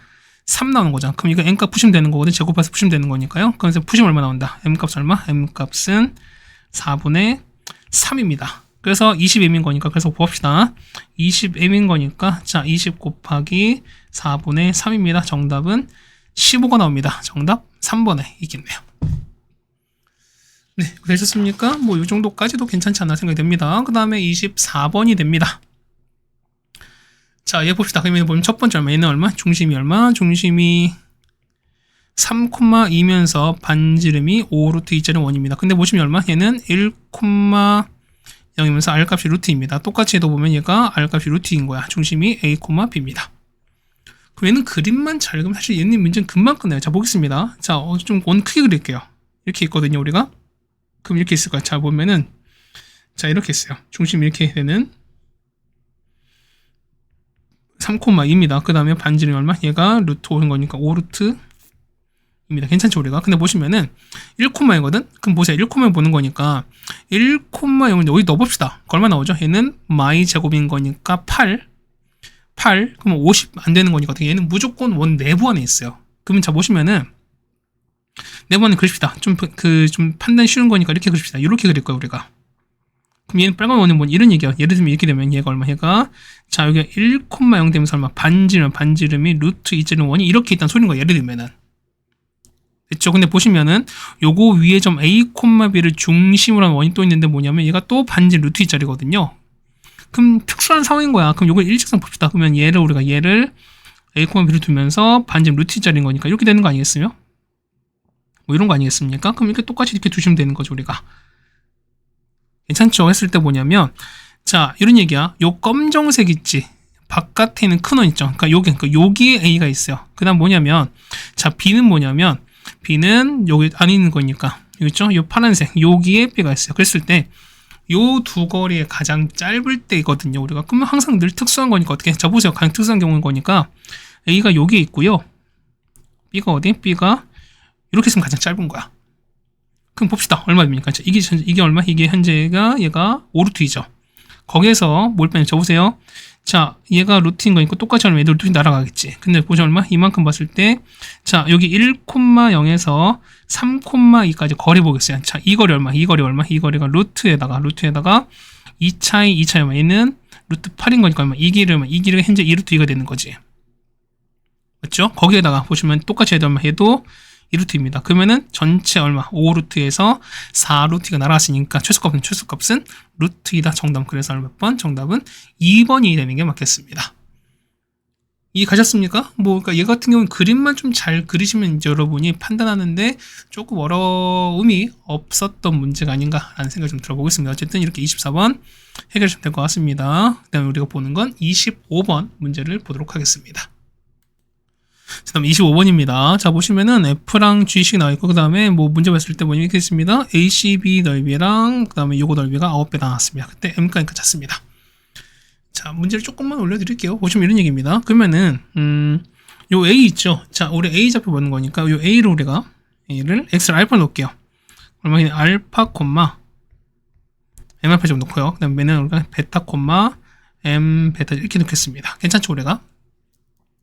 3 나오는 거잖아. 그럼 이거 n값 푸시면 되는 거거든. 제곱해서 푸시면 되는 거니까요. 그래서 푸시면 얼마 나온다? m값 얼마? m값은 4분의 3입니다. 그래서 20m인 거니까 그래서 봅시다. 20m인 거니까 자 20 곱하기 4분의 3입니다. 정답은 15가 나옵니다. 정답 3번에 있겠네요. 네, 되셨습니까? 뭐 이 정도까지도 괜찮지 않나 생각이 됩니다. 그 다음에 24번이 됩니다. 자, 얘 봅시다. 그러면 보면 첫 번째 얼마? 얘는 얼마? 중심이 얼마? 중심이 3,2면서 반지름이 5루트 2짜리 1입니다. 근데 보시면 얼마? 얘는 1,0이면서 r값이 루트입니다. 똑같이 해도 보면 얘가 r값이 루트인 거야. 중심이 a, b입니다. 그럼 얘는 그림만 잘 그리면 사실 얘는 문제는 금방 끝나요. 자, 보겠습니다. 자, 좀 원 크게 그릴게요. 이렇게 있거든요, 우리가. 그럼 이렇게 있을 거야. 자, 보면은 자, 이렇게 있어요. 중심이 이렇게 되는 3,2입니다. 그 다음에 반지름이 얼마? 얘가 루트 5인 거니까 5루트입니다. 괜찮죠, 우리가? 근데 보시면은 1,0이거든? 그럼 보세요. 1,0 보는 거니까 1,0을 여기 넣어봅시다. 얼마 나오죠? 얘는 마이 제곱인 거니까 8. 그러면 50 안 되는 거니까 얘는 무조건 원 내부 안에 있어요. 그러면 자, 보시면은 내부 안에 그립시다. 좀 판단 쉬운 거니까 이렇게 그립시다. 이렇게 그릴 거예요, 우리가. 그럼 얘는 빨간 원은 뭐 이런 얘기야. 예를 들면 이렇게 되면 얘가 얼마? 얘가 자 여기가 1,0 되면서 얼마? 반지름이 루트 2짜리 1이 이렇게 있다는 소리인 거야. 예를 들면은 됐죠? 근데 보시면은 요거 위에 점 a, b를 중심으로 한 원이 또 있는데 뭐냐면 얘가 또 반지름 루트 2짜리거든요. 그럼 특수한 상황인 거야. 그럼 요걸 일직선 봅시다. 그러면 얘를 a, b를 두면서 반지름 루트 2짜리인 거니까 이렇게 되는 거 아니겠어요? 뭐 이런 거 아니겠습니까? 그럼 이렇게 똑같이 이렇게 두시면 되는 거죠, 우리가. 괜찮죠? 했을 때 뭐냐면, 자, 이런 얘기야. 요 검정색 있지? 바깥에 있는 큰 원 있죠? 그러니까 여기에 A가 있어요. 그 다음 뭐냐면, 자, B는 뭐냐면, B는 여기 안에 있는 거니까, 여기 있죠? 요 파란색, 여기에 B가 있어요. 그랬을 때, 요 두 거리에 가장 짧을 때거든요, 우리가. 그러면 항상 늘 특수한 거니까 어떻게? 자, 보세요. 가장 특수한 경우인 거니까, A가 여기에 있고요. B가 어디? B가 이렇게 있으면 가장 짧은 거야. 그럼 봅시다. 얼마입니까? 자, 이게 얼마? 이게 현재가 얘가 5루트이죠. 거기에서 뭘 빼냐? 자, 보세요. 자, 얘가 루트인 거니까 똑같이 하면 얘도 루트이 날아가겠지. 근데 보시면 얼마? 이만큼 봤을 때, 자, 여기 1,0에서 3,2까지 거리 보겠어요. 자, 이 거리 얼마? 이 거리가 루트에다가 2차이 얼마? 얘는 루트 8인 거니까 얼마? 이 길이가 현재 2루트 2가 되는 거지. 맞죠? 거기에다가 보시면 똑같이 해도 얼마? 얘도 2루트입니다. 그러면은 전체 얼마? 5루트에서 4루트가 날아갔으니까 최소값은 루트이다. 정답. 그래서 몇 번? 정답은 2번이 되는 게 맞겠습니다. 이해 가셨습니까? 뭐, 그러니까 얘 같은 경우는 그림만 좀 잘 그리시면 이제 여러분이 판단하는데 조금 어려움이 없었던 문제가 아닌가라는 생각을 좀 들어보겠습니다. 어쨌든 이렇게 24번 해결하시면 될 것 같습니다. 그 다음에 우리가 보는 건 25번 문제를 보도록 하겠습니다. 그 다음 25번입니다. 자, 보시면은 F랑 G씩 나와있고, 그 다음에 뭐 문제 봤을 때 뭐냐 이렇게 있습니다. ACB 넓이랑, 그 다음에 요거 넓이가 9배 나왔습니다. 그때 M까지 찾습니다. 자, 문제를 조금만 올려드릴게요. 보시면 이런 얘기입니다. 그러면은, 요 A 있죠? 자, 우리 A 좌표 보는 거니까, 요 A를 우리가, A를 X를 알파 놓을게요. 그러면 알파, M 알파 좀 놓고요. 그 다음에 우리가 베타, m 베타 이렇게 넣겠습니다. 괜찮죠 우리가?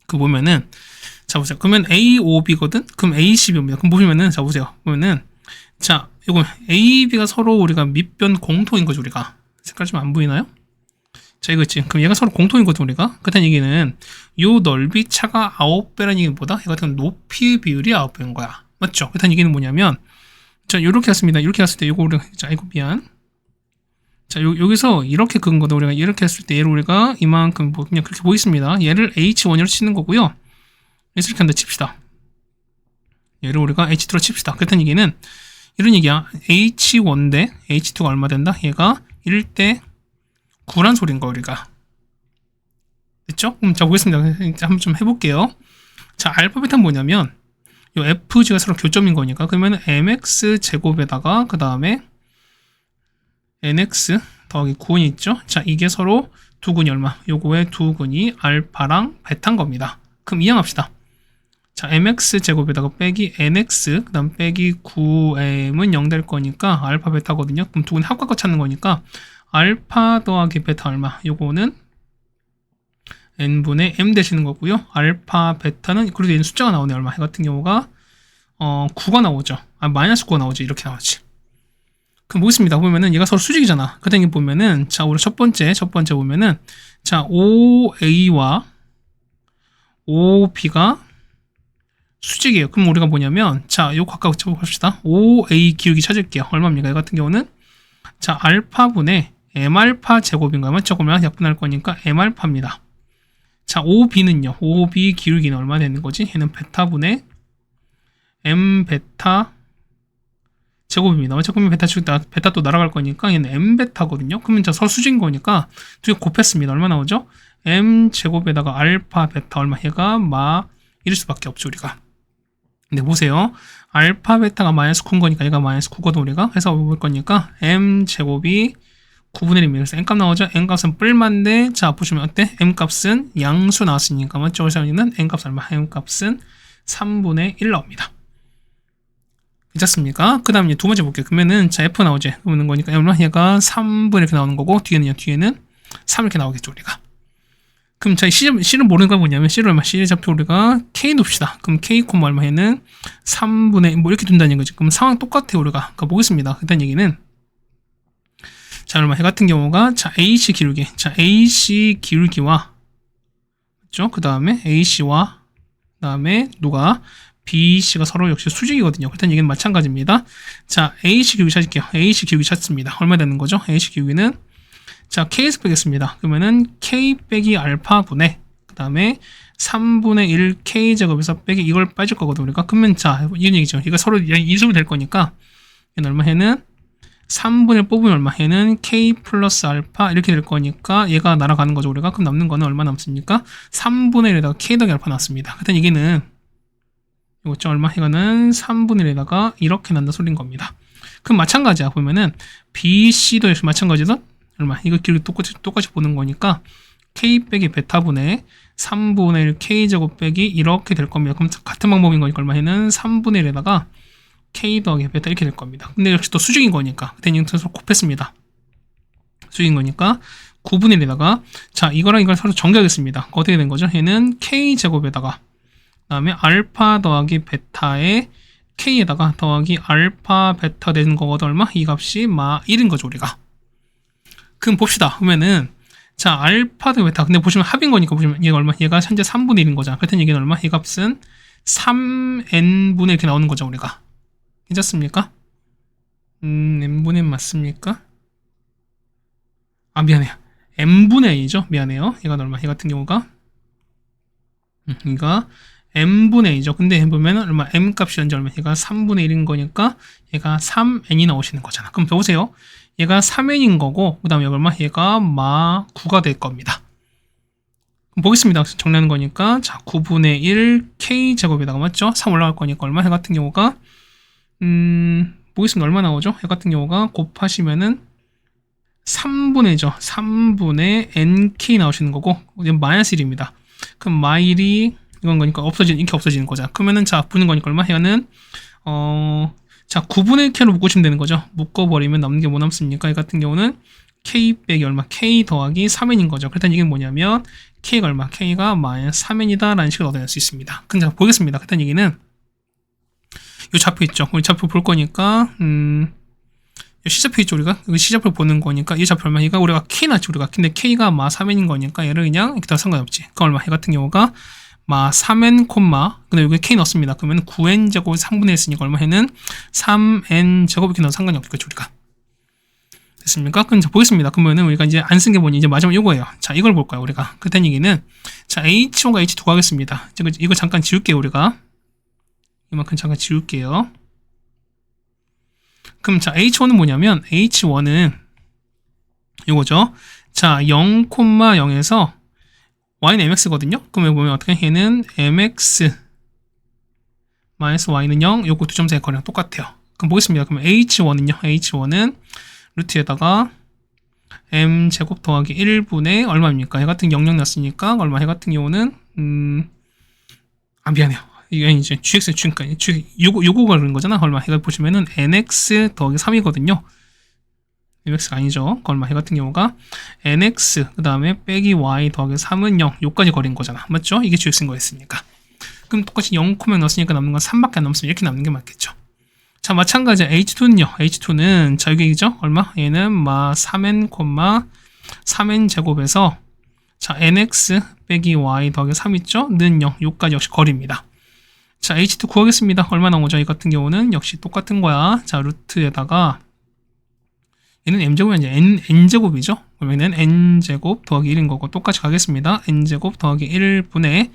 그 보면은 자 보세요. 그러면 A, O, B거든? 그럼 A, C, B입니다. 그럼 보시면은 자 보세요. 보면은 자 이거 A, B가 서로 우리가 밑변 공통인 거죠 우리가. 색깔 좀 안 보이나요? 자 이거 있지. 그럼 얘가 서로 공통인 거죠 우리가. 그렇다는 얘기는 요 넓이 차가 9배라는 얘기보다 얘 같은 높이의 비율이 9배인 거야. 맞죠? 그렇다는 얘기는 뭐냐면 자 요렇게 했습니다. 이렇게 했을 때 이거 우리가 자 이거 미안. 자 여기서 이렇게 그은 거다. 우리가 이렇게 했을 때 얘를 우리가 이만큼 뭐 그냥 그렇게 보이습니다. 얘를 H1으로 치는 거고요. 이렇게 한다 칩시다. 얘를 우리가 H2로 칩시다. 그렇다는 얘기는 이런 얘기야. H1 대 H2가 얼마 된다? 얘가 1대 9란 소리인 거 우리가. 됐죠? 그럼 자 보겠습니다. 한번 좀 해볼게요. 자 알파 베타는 뭐냐면 요 FG가 서로 교점인 거니까 그러면 MX 제곱에다가 그 다음에 NX 더하기 9근이 있죠? 자 이게 서로 두 근이 얼마? 요거의 두 근이 알파랑 베타인 겁니다. 그럼 이항합시다. 자 MX 제곱에다가 빼기 NX 그 다음 빼기 9M은 0 될 거니까 알파 베타거든요. 그럼 두 근이 합각과 찾는 거니까 알파 더하기 베타 얼마? 요거는 n분의 m 되시는 거고요. 알파 베타는 그래도 얘는 숫자가 나오네. 얼마? 이 같은 경우가 9가 나오죠. 마이너스 9가 나오지. 이렇게 나오지. 그럼 보겠습니다. 보면은 얘가 서로 수직이잖아. 그 다음에 보면은 자 우리 첫 번째 보면은 자 OA와 OB가 수직이에요. 그럼 우리가 뭐냐면 자 요거 각각 쳐봅시다. OA 기울기 찾을게요. 얼마입니까? 이 같은 경우는 자 알파분의 m알파 제곱인가요? 맞죠? 그러면 약분할 거니까 m알파입니다. 자 OB는요. OB 기울기는 얼마 되는 거지? 얘는 베타분의 m 베타 제곱입니다. 맞죠? 그러면 베타 또 날아갈 거니까 얘는 m 베타거든요. 그러면 자 서로 수직인 거니까 두 개 곱했습니다. 얼마 나오죠? m 제곱에다가 알파 베타 얼마? 얘가 이럴 수밖에 없죠 우리가. 근데 보세요. 알파 베타가 마이너스 9인 거니까 얘가 마이너스 9거든 우리가. 해서 볼 거니까 m 제곱이 9분의 1입니다. 그래서 n값 나오죠? n값은 뿔만데 자 보시면 어때? m값은 양수 나왔으니까 맞죠? 그래서 여기는 n값 얼마? m값은 3분의 1 나옵니다. 괜찮습니까? 그 다음 두 번째 볼게요. 그러면은 자 f 나오지? 그러는 거니까 얘가 3분의 이렇게 나오는 거고 뒤에는 3 이렇게 나오겠죠 우리가. 그럼 자 C를 모르는 건 뭐냐면 C를 얼마? C를 잡혀 우리가 K 둡시다. 그럼 K 콤마 얼마에는 3분의 뭐 이렇게 둔다는 거지. 그럼 상황 똑같아요 우리가. 그러니까 보겠습니다. 그딴 얘기는 자 얼마? 해 같은 경우가 자 AC 기울기. 자 AC 기울기와 그렇죠? 그 다음에 AC와 그 다음에 누가 BC가 서로 역시 수직이거든요. 그렇다는 얘기는 마찬가지입니다. 자 AC 기울기 찾을게요. AC 기울기 찾습니다. 얼마 되는 거죠? AC 기울기는 자 K에서 빼겠습니다. 그러면은 K 빼기 알파 분의 그 다음에 3분의 1 K 제곱에서 빼기 이걸 빠질 거거든 우리가. 그러면 자 이런 얘기죠. 이거 서로 이수로 될 거니까 얘는 얼마? 해는 3분의 1 뽑으면 얼마? 얘는 K 플러스 알파 이렇게 될 거니까 얘가 날아가는 거죠 우리가. 그럼 남는 거는 얼마 남습니까? 3분의 1에다가 K 더하기 알파 났습니다. 그때 얘기는 이거 얼마? 이거는 3분의 1에다가 이렇게 난다 소리인 겁니다. 그럼 마찬가지야. 보면은 BC도 역시 마찬가지다. 얼마? 이거 기울기 똑같이 보는 거니까 K 빼기 베타분의 3분의 1 K 제곱 빼기 이렇게 될 겁니다. 그럼 같은 방법인 거니까 얼마? 얘는 3분의 1에다가 K 더하기 베타 이렇게 될 겁니다. 근데 역시 또 수직인 거니까 그때 서로 곱했습니다. 수직인 거니까 9분의 1에다가 자 이거랑 이걸 서로 정리하겠습니다. 어떻게 된 거죠? 얘는 K 제곱에다가 그 다음에 알파 더하기 베타의 K에다가 더하기 알파 베타 되는 거거든 얼마? 이 값이 1인 거죠 우리가. 그럼 봅시다. 그러면은 자 알파 더하기 베타 근데 보시면 합인 거니까 보시면 얘가 얼마? 얘가 현재 3분의 1인 거잖아. 그랬더니 얘는 얼마? 이 값은 3n분의 이렇게 나오는 거죠 우리가. 괜찮습니까? n분의 맞습니까? 아 미안해요. m분의 A죠. 미안해요. 얘가 얼마? 얘 같은 경우가 얘가 m분의 A죠. 근데 보면 얼마? m 값이 현재 얼마? 얘가 3분의 1인 거니까 얘가 3n이 나오시는 거잖아. 그럼 보세요. 얘가 3n인 거고 그 다음에 얼마? 얘가 9가 될 겁니다. 그럼 보겠습니다. 정리하는 거니까 자 9분의 1 k 제곱에다가 맞죠? 3 올라갈 거니까 얼마? 얘 같은 경우가 보겠습니다. 얼마 나오죠? 얘 같은 경우가 곱하시면은 3분의죠. 3분의 nk 나오시는 거고 이건 마이너스 1입니다. 그럼 마일이 이건 거니까 이렇게 없어지는 거죠. 그러면은 자 붙는 거니까 얼마? 얘는 자 9분의 1k로 묶으시면 되는 거죠. 묶어버리면 남는 게 뭐 남습니까? 이 같은 경우는 k 빼기 얼마? k 더하기 3n인 거죠. 그렇다는 얘기는 뭐냐면 k가 얼마? k가 마이너스 3n이다 라는 식으로 얻어낼 수 있습니다. 근데 보겠습니다. 그렇다는 얘기는 이 좌표 있죠. 우리 좌표 볼 거니까 C좌표 있죠. 우리가 여기 C좌표 보는 거니까 이 좌표 얼마? 얘가 우리가 k 났지 우리가. 근데 k가 마 3n인 거니까 얘를 그냥 이렇게 더 상관없지. 그 얼마? 얘 같은 경우가 마 3n 콤마 근데 여기 k 넣습니다. 그러면 9n 제곱 3분의 1 했으니까 얼마? 얘는 3n 제곱 이렇게 넣어도 상관이 없겠죠 우리가. 됐습니까? 그럼 자, 보겠습니다. 그러면은 우리가 이제 안 쓴 게 뭐니? 이제 마지막 요거예요. 자, 이걸 볼 거야, 우리가. 그렇다는 얘기는, 자, H1과 H2 가겠습니다. 이거 잠깐 지울게요, 우리가. 이만큼 잠깐 지울게요. 그럼 자, H1은 뭐냐면, H1은 요거죠. 자, 0,0에서 y는 mx거든요. 그러면 보면 어떻게? 얘는 mx 마이너스 y는 0, 요거 두 점 사이 거리랑 똑같아요. 그럼 보겠습니다. 그럼 H1은요, H1은 루트에다가 m제곱 더하기 1분의 얼마입니까? 해 같은 00 났으니까 얼마? 해 같은 경우는 미안해요. 이게 이제 gx 그러니까 요거가 그런 거잖아. 얼마? 해가 보시면은 nx 더하기 3이거든요. mx가 아니죠. 얼마? 해 같은 경우가 nx 그 다음에 빼기 y 더하기 3은 0 요까지 거리인 거잖아. 맞죠? 이게 gx인 거였으니까. 그럼 똑같이 0, 넣었으니까 남는 건 3밖에 안 남습니다. 이렇게 남는 게 맞겠죠. 자, 마찬가지 H2는요. H2는 자, 여기죠. 얼마? 얘는 마 3n, 3n 제곱에서 자, nx 빼기 y 더하기 3 있죠? 는 0. 요까지 역시 거리입니다. 자, H2 구하겠습니다. 얼마 나온 거죠? 이 같은 경우는 역시 똑같은 거야. 자, 루트에다가 얘는 m제곱이 아니라 n제곱이죠. 그러면은 n제곱 더하기 1인 거고 똑같이 가겠습니다. n제곱 더하기 1분의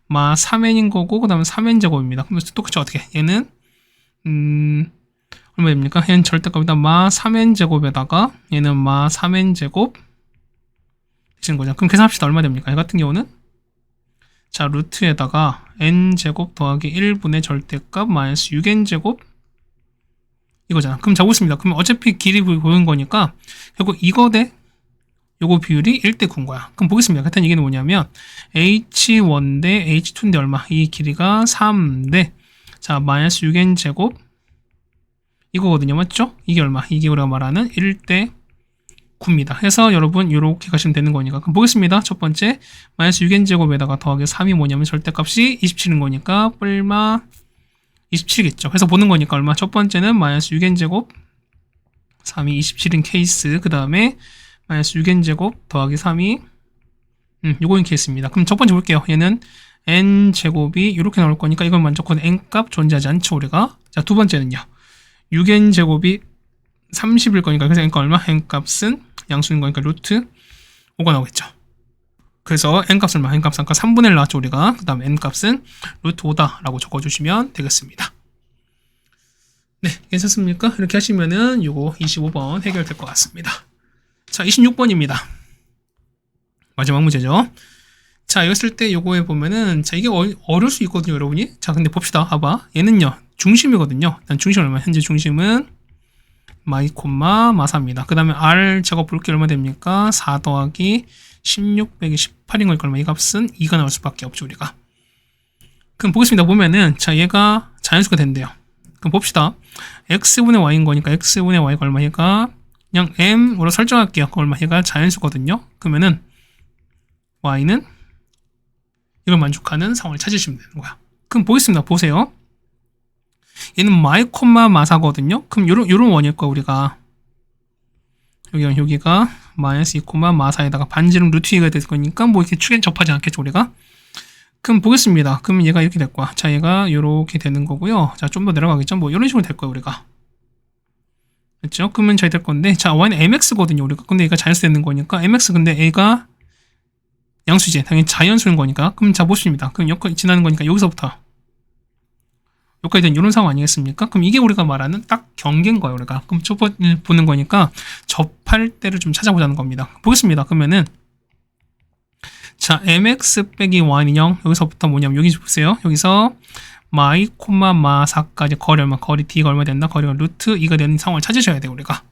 마 3n인 거고 그 다음에 3n 제곱입니다. 그럼 똑같이 어떻게? 얘는 얼마 됩니까? 얘는 절대값이다. 마 3n 제곱에다가 얘는 마 3n 제곱 되시는 거죠. 그럼 계산합시다. 얼마 됩니까? 얘 같은 경우는 자, 루트에다가 n 제곱 더하기 1분의 절대값 마이너스 6n 제곱 이거잖아. 그럼 잡고 있습니다. 그럼 어차피 길이 보는 거니까 결국 이거 대 요거 비율이 1대 9인 거야. 그럼 보겠습니다. 같은 얘기는 뭐냐면 h1 대 h2인데 얼마? 이 길이가 3대 자, 마이너스 6n 제곱 이거거든요. 맞죠? 이게 얼마? 이게 우리가 말하는 1대 9입니다. 해서 여러분 이렇게 가시면 되는 거니까. 그럼 보겠습니다. 첫 번째 마이너스 6n 제곱에다가 더하기 3이 뭐냐면 절대값이 27인 거니까 뿔마 27이겠죠. 그래서 보는 거니까 얼마? 첫 번째는 마이너스 6n 제곱 3이 27인 케이스 그 다음에 마이너스 6n 제곱 더하기 3이 요거인 케이스입니다. 그럼 첫 번째 볼게요. 얘는 n 제곱이 이렇게 나올 거니까 이걸 만족하는 n 값 존재하지 않죠 우리가. 자, 두 번째는요 6n 제곱이 30일 거니까 그래서 n 값 얼마? n 값은 양수인 거니까 루트 5가 나오겠죠. 그래서 n 값을 얼마? n 값은 아까 3분의 1 나왔죠 우리가. 그 다음 n 값은 루트 5다 라고 적어주시면 되겠습니다. 네, 괜찮습니까? 이렇게 하시면은 요거 25번 해결될 것 같습니다. 자, 26번입니다. 마지막 문제죠. 자, 이거 쓸 때 요거에 보면은 자, 이게 어려울 수 있거든요 여러분이. 자, 근데 봅시다. 봐봐. 얘는요 중심이거든요. 일단 중심 얼마? 현재 중심은 마이 콤마 마사입니다. 그 다음에 r 제곱 볼게 얼마 됩니까? 4 더하기 16 빼기 18인 거니까 얼마? 이 값은 2가 나올 수밖에 없죠 우리가. 그럼 보겠습니다. 보면은 자, 얘가 자연수가 된대요. 그럼 봅시다. x분의 y인 거니까 x분의 y가 얼마? 얘가 그냥 m으로 설정할게요. 얼마? 얘가 자연수거든요. 그러면은 y는 이걸 만족하는 상황을 찾으시면 되는 거야. 그럼 보겠습니다. 보세요. 얘는 마이 콤마 마사거든요. 그럼 요런 원일 거야 우리가. 여기가 마이너스 2 콤마 마사에다가 반지름 루트 2가 될 거니까 뭐 이렇게 축에 접하지 않겠죠 우리가. 그럼 보겠습니다. 그럼 얘가 이렇게 될 거야. 자, 얘가 요렇게 되는 거고요. 자, 좀 더 내려가겠죠. 뭐 이런 식으로 될 거야 우리가. 그렇죠? 그러면 잘 될 건데 자, y는 mx거든요 우리가. 근데 얘가 자연수 되는 거니까 mx 근데 얘가 양수지 당연히 자연수인 거니까. 그럼 자, 보십니다. 그럼 여기까지 지나는 거니까 여기서부터 여기까지 된 이런 상황 아니겠습니까? 그럼 이게 우리가 말하는 딱 경계인 거예요 우리가. 그럼 첫 번째 보는 거니까 접할 때를 좀 찾아보자는 겁니다. 보겠습니다. 그러면은 자, mx 빼기 y는 0 여기서부터 뭐냐면 여기 보세요. 여기서 마이 콤마 마사까지 거리 얼마? 거리 d가 얼마 된다? 거리가 루트 2가 되는 상황을 찾으셔야 돼요 우리가.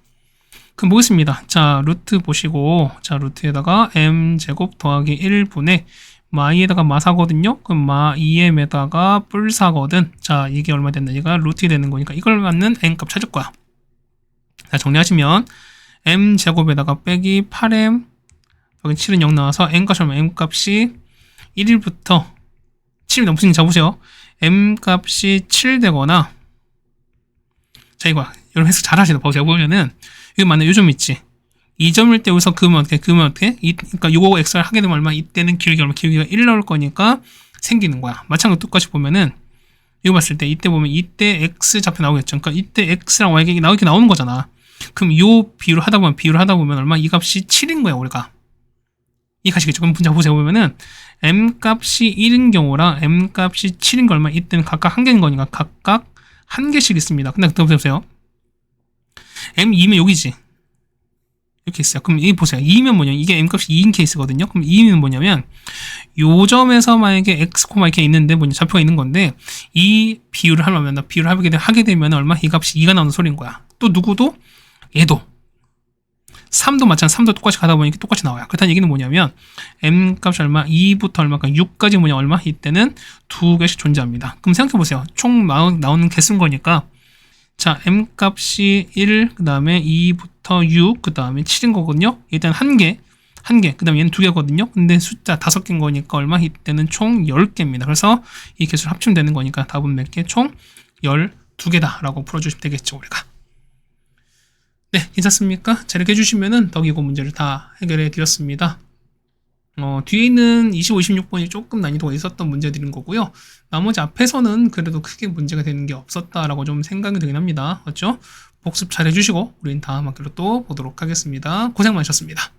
그럼 보겠습니다. 자, 루트 보시고 자, 루트에다가 m제곱 더하기 1분의 마이에다가 마사거든요. 그럼 마 2m에다가 뿔사거든. 자, 이게 얼마 된다? 얘가 루트 2 되는 거니까 이걸 맞는 n값 찾을 거야. 자, 정리하시면 m제곱에다가 빼기 8m 여기 7은 0 나와서 m값이 얼마? m값이 1일부터 7입니다. 무슨 잡으세요. m값이 7 되거나 자 이거 여러분 해석 잘 하시다. 보세요. 보면은 이거 맞네. 요점 있지. 2점일 때 여기서 그으면 어떻게? 그러니까 요거 x를 하게 되면 얼마? 이때는 기울기 얼마? 기울기가 1 나올 거니까 생기는 거야. 마찬가지로 똑같이 보면은 이거 봤을 때 이때 보면 이때 x 좌표 나오겠죠. 그러니까 이때 x랑 y가 이렇게 나오는 거잖아. 그럼 요 비율을 하다 보면 얼마? 이 값이 7인 거야 우리가. 이 가시겠죠. 그럼 문제 보세요. 보면은 m값이 1인 경우랑 m값이 7인 거 얼마? 이때는 각각 한 개인 거니까 각각 한 개씩 있습니다. 근데 그때 보세요. m 2면 여기지. 이렇게 있어요. 그럼 이 보세요. 2면 뭐냐면 이게 m값이 2인 케이스거든요. 그럼 2는 뭐냐면 요 점에서 만약에 x, 이렇게 있는데 뭐냐 좌표가 있는 건데 이 비율을 하게 되면 얼마? 이 값이 2가 나오는 소리인 거야. 또 누구도 얘도 3도 마찬가지 3도 똑같이 가다 보니까 똑같이 나와요. 그렇다는 얘기는 뭐냐면 m값이 얼마? 2부터 얼마까 6까지 뭐냐 얼마? 이때는 두 개씩 존재합니다. 그럼 생각해 보세요. 총 나오는 개수인 거니까 자 m값이 1, 그 다음에 2부터 6, 그 다음에 7인 거거든요. 일단 한 개, 그 다음에 얘는 두 개거든요. 근데 숫자 5개인 거니까 얼마? 이때는 총 10개입니다. 그래서 이 개수를 합치면 되는 거니까 답은 몇 개? 총 12개다 라고 풀어주시면 되겠죠 우리가. 네, 괜찮습니까? 자, 이렇게 해주시면은 덕이고 문제를 다 해결해 드렸습니다. 뒤에 있는 25, 26번이 조금 난이도가 있었던 문제들인 거고요. 나머지 앞에서는 그래도 크게 문제가 되는 게 없었다라고 좀 생각이 되긴 합니다. 맞죠? 복습 잘 해주시고, 우린 다음 학기로 또 보도록 하겠습니다. 고생 많으셨습니다.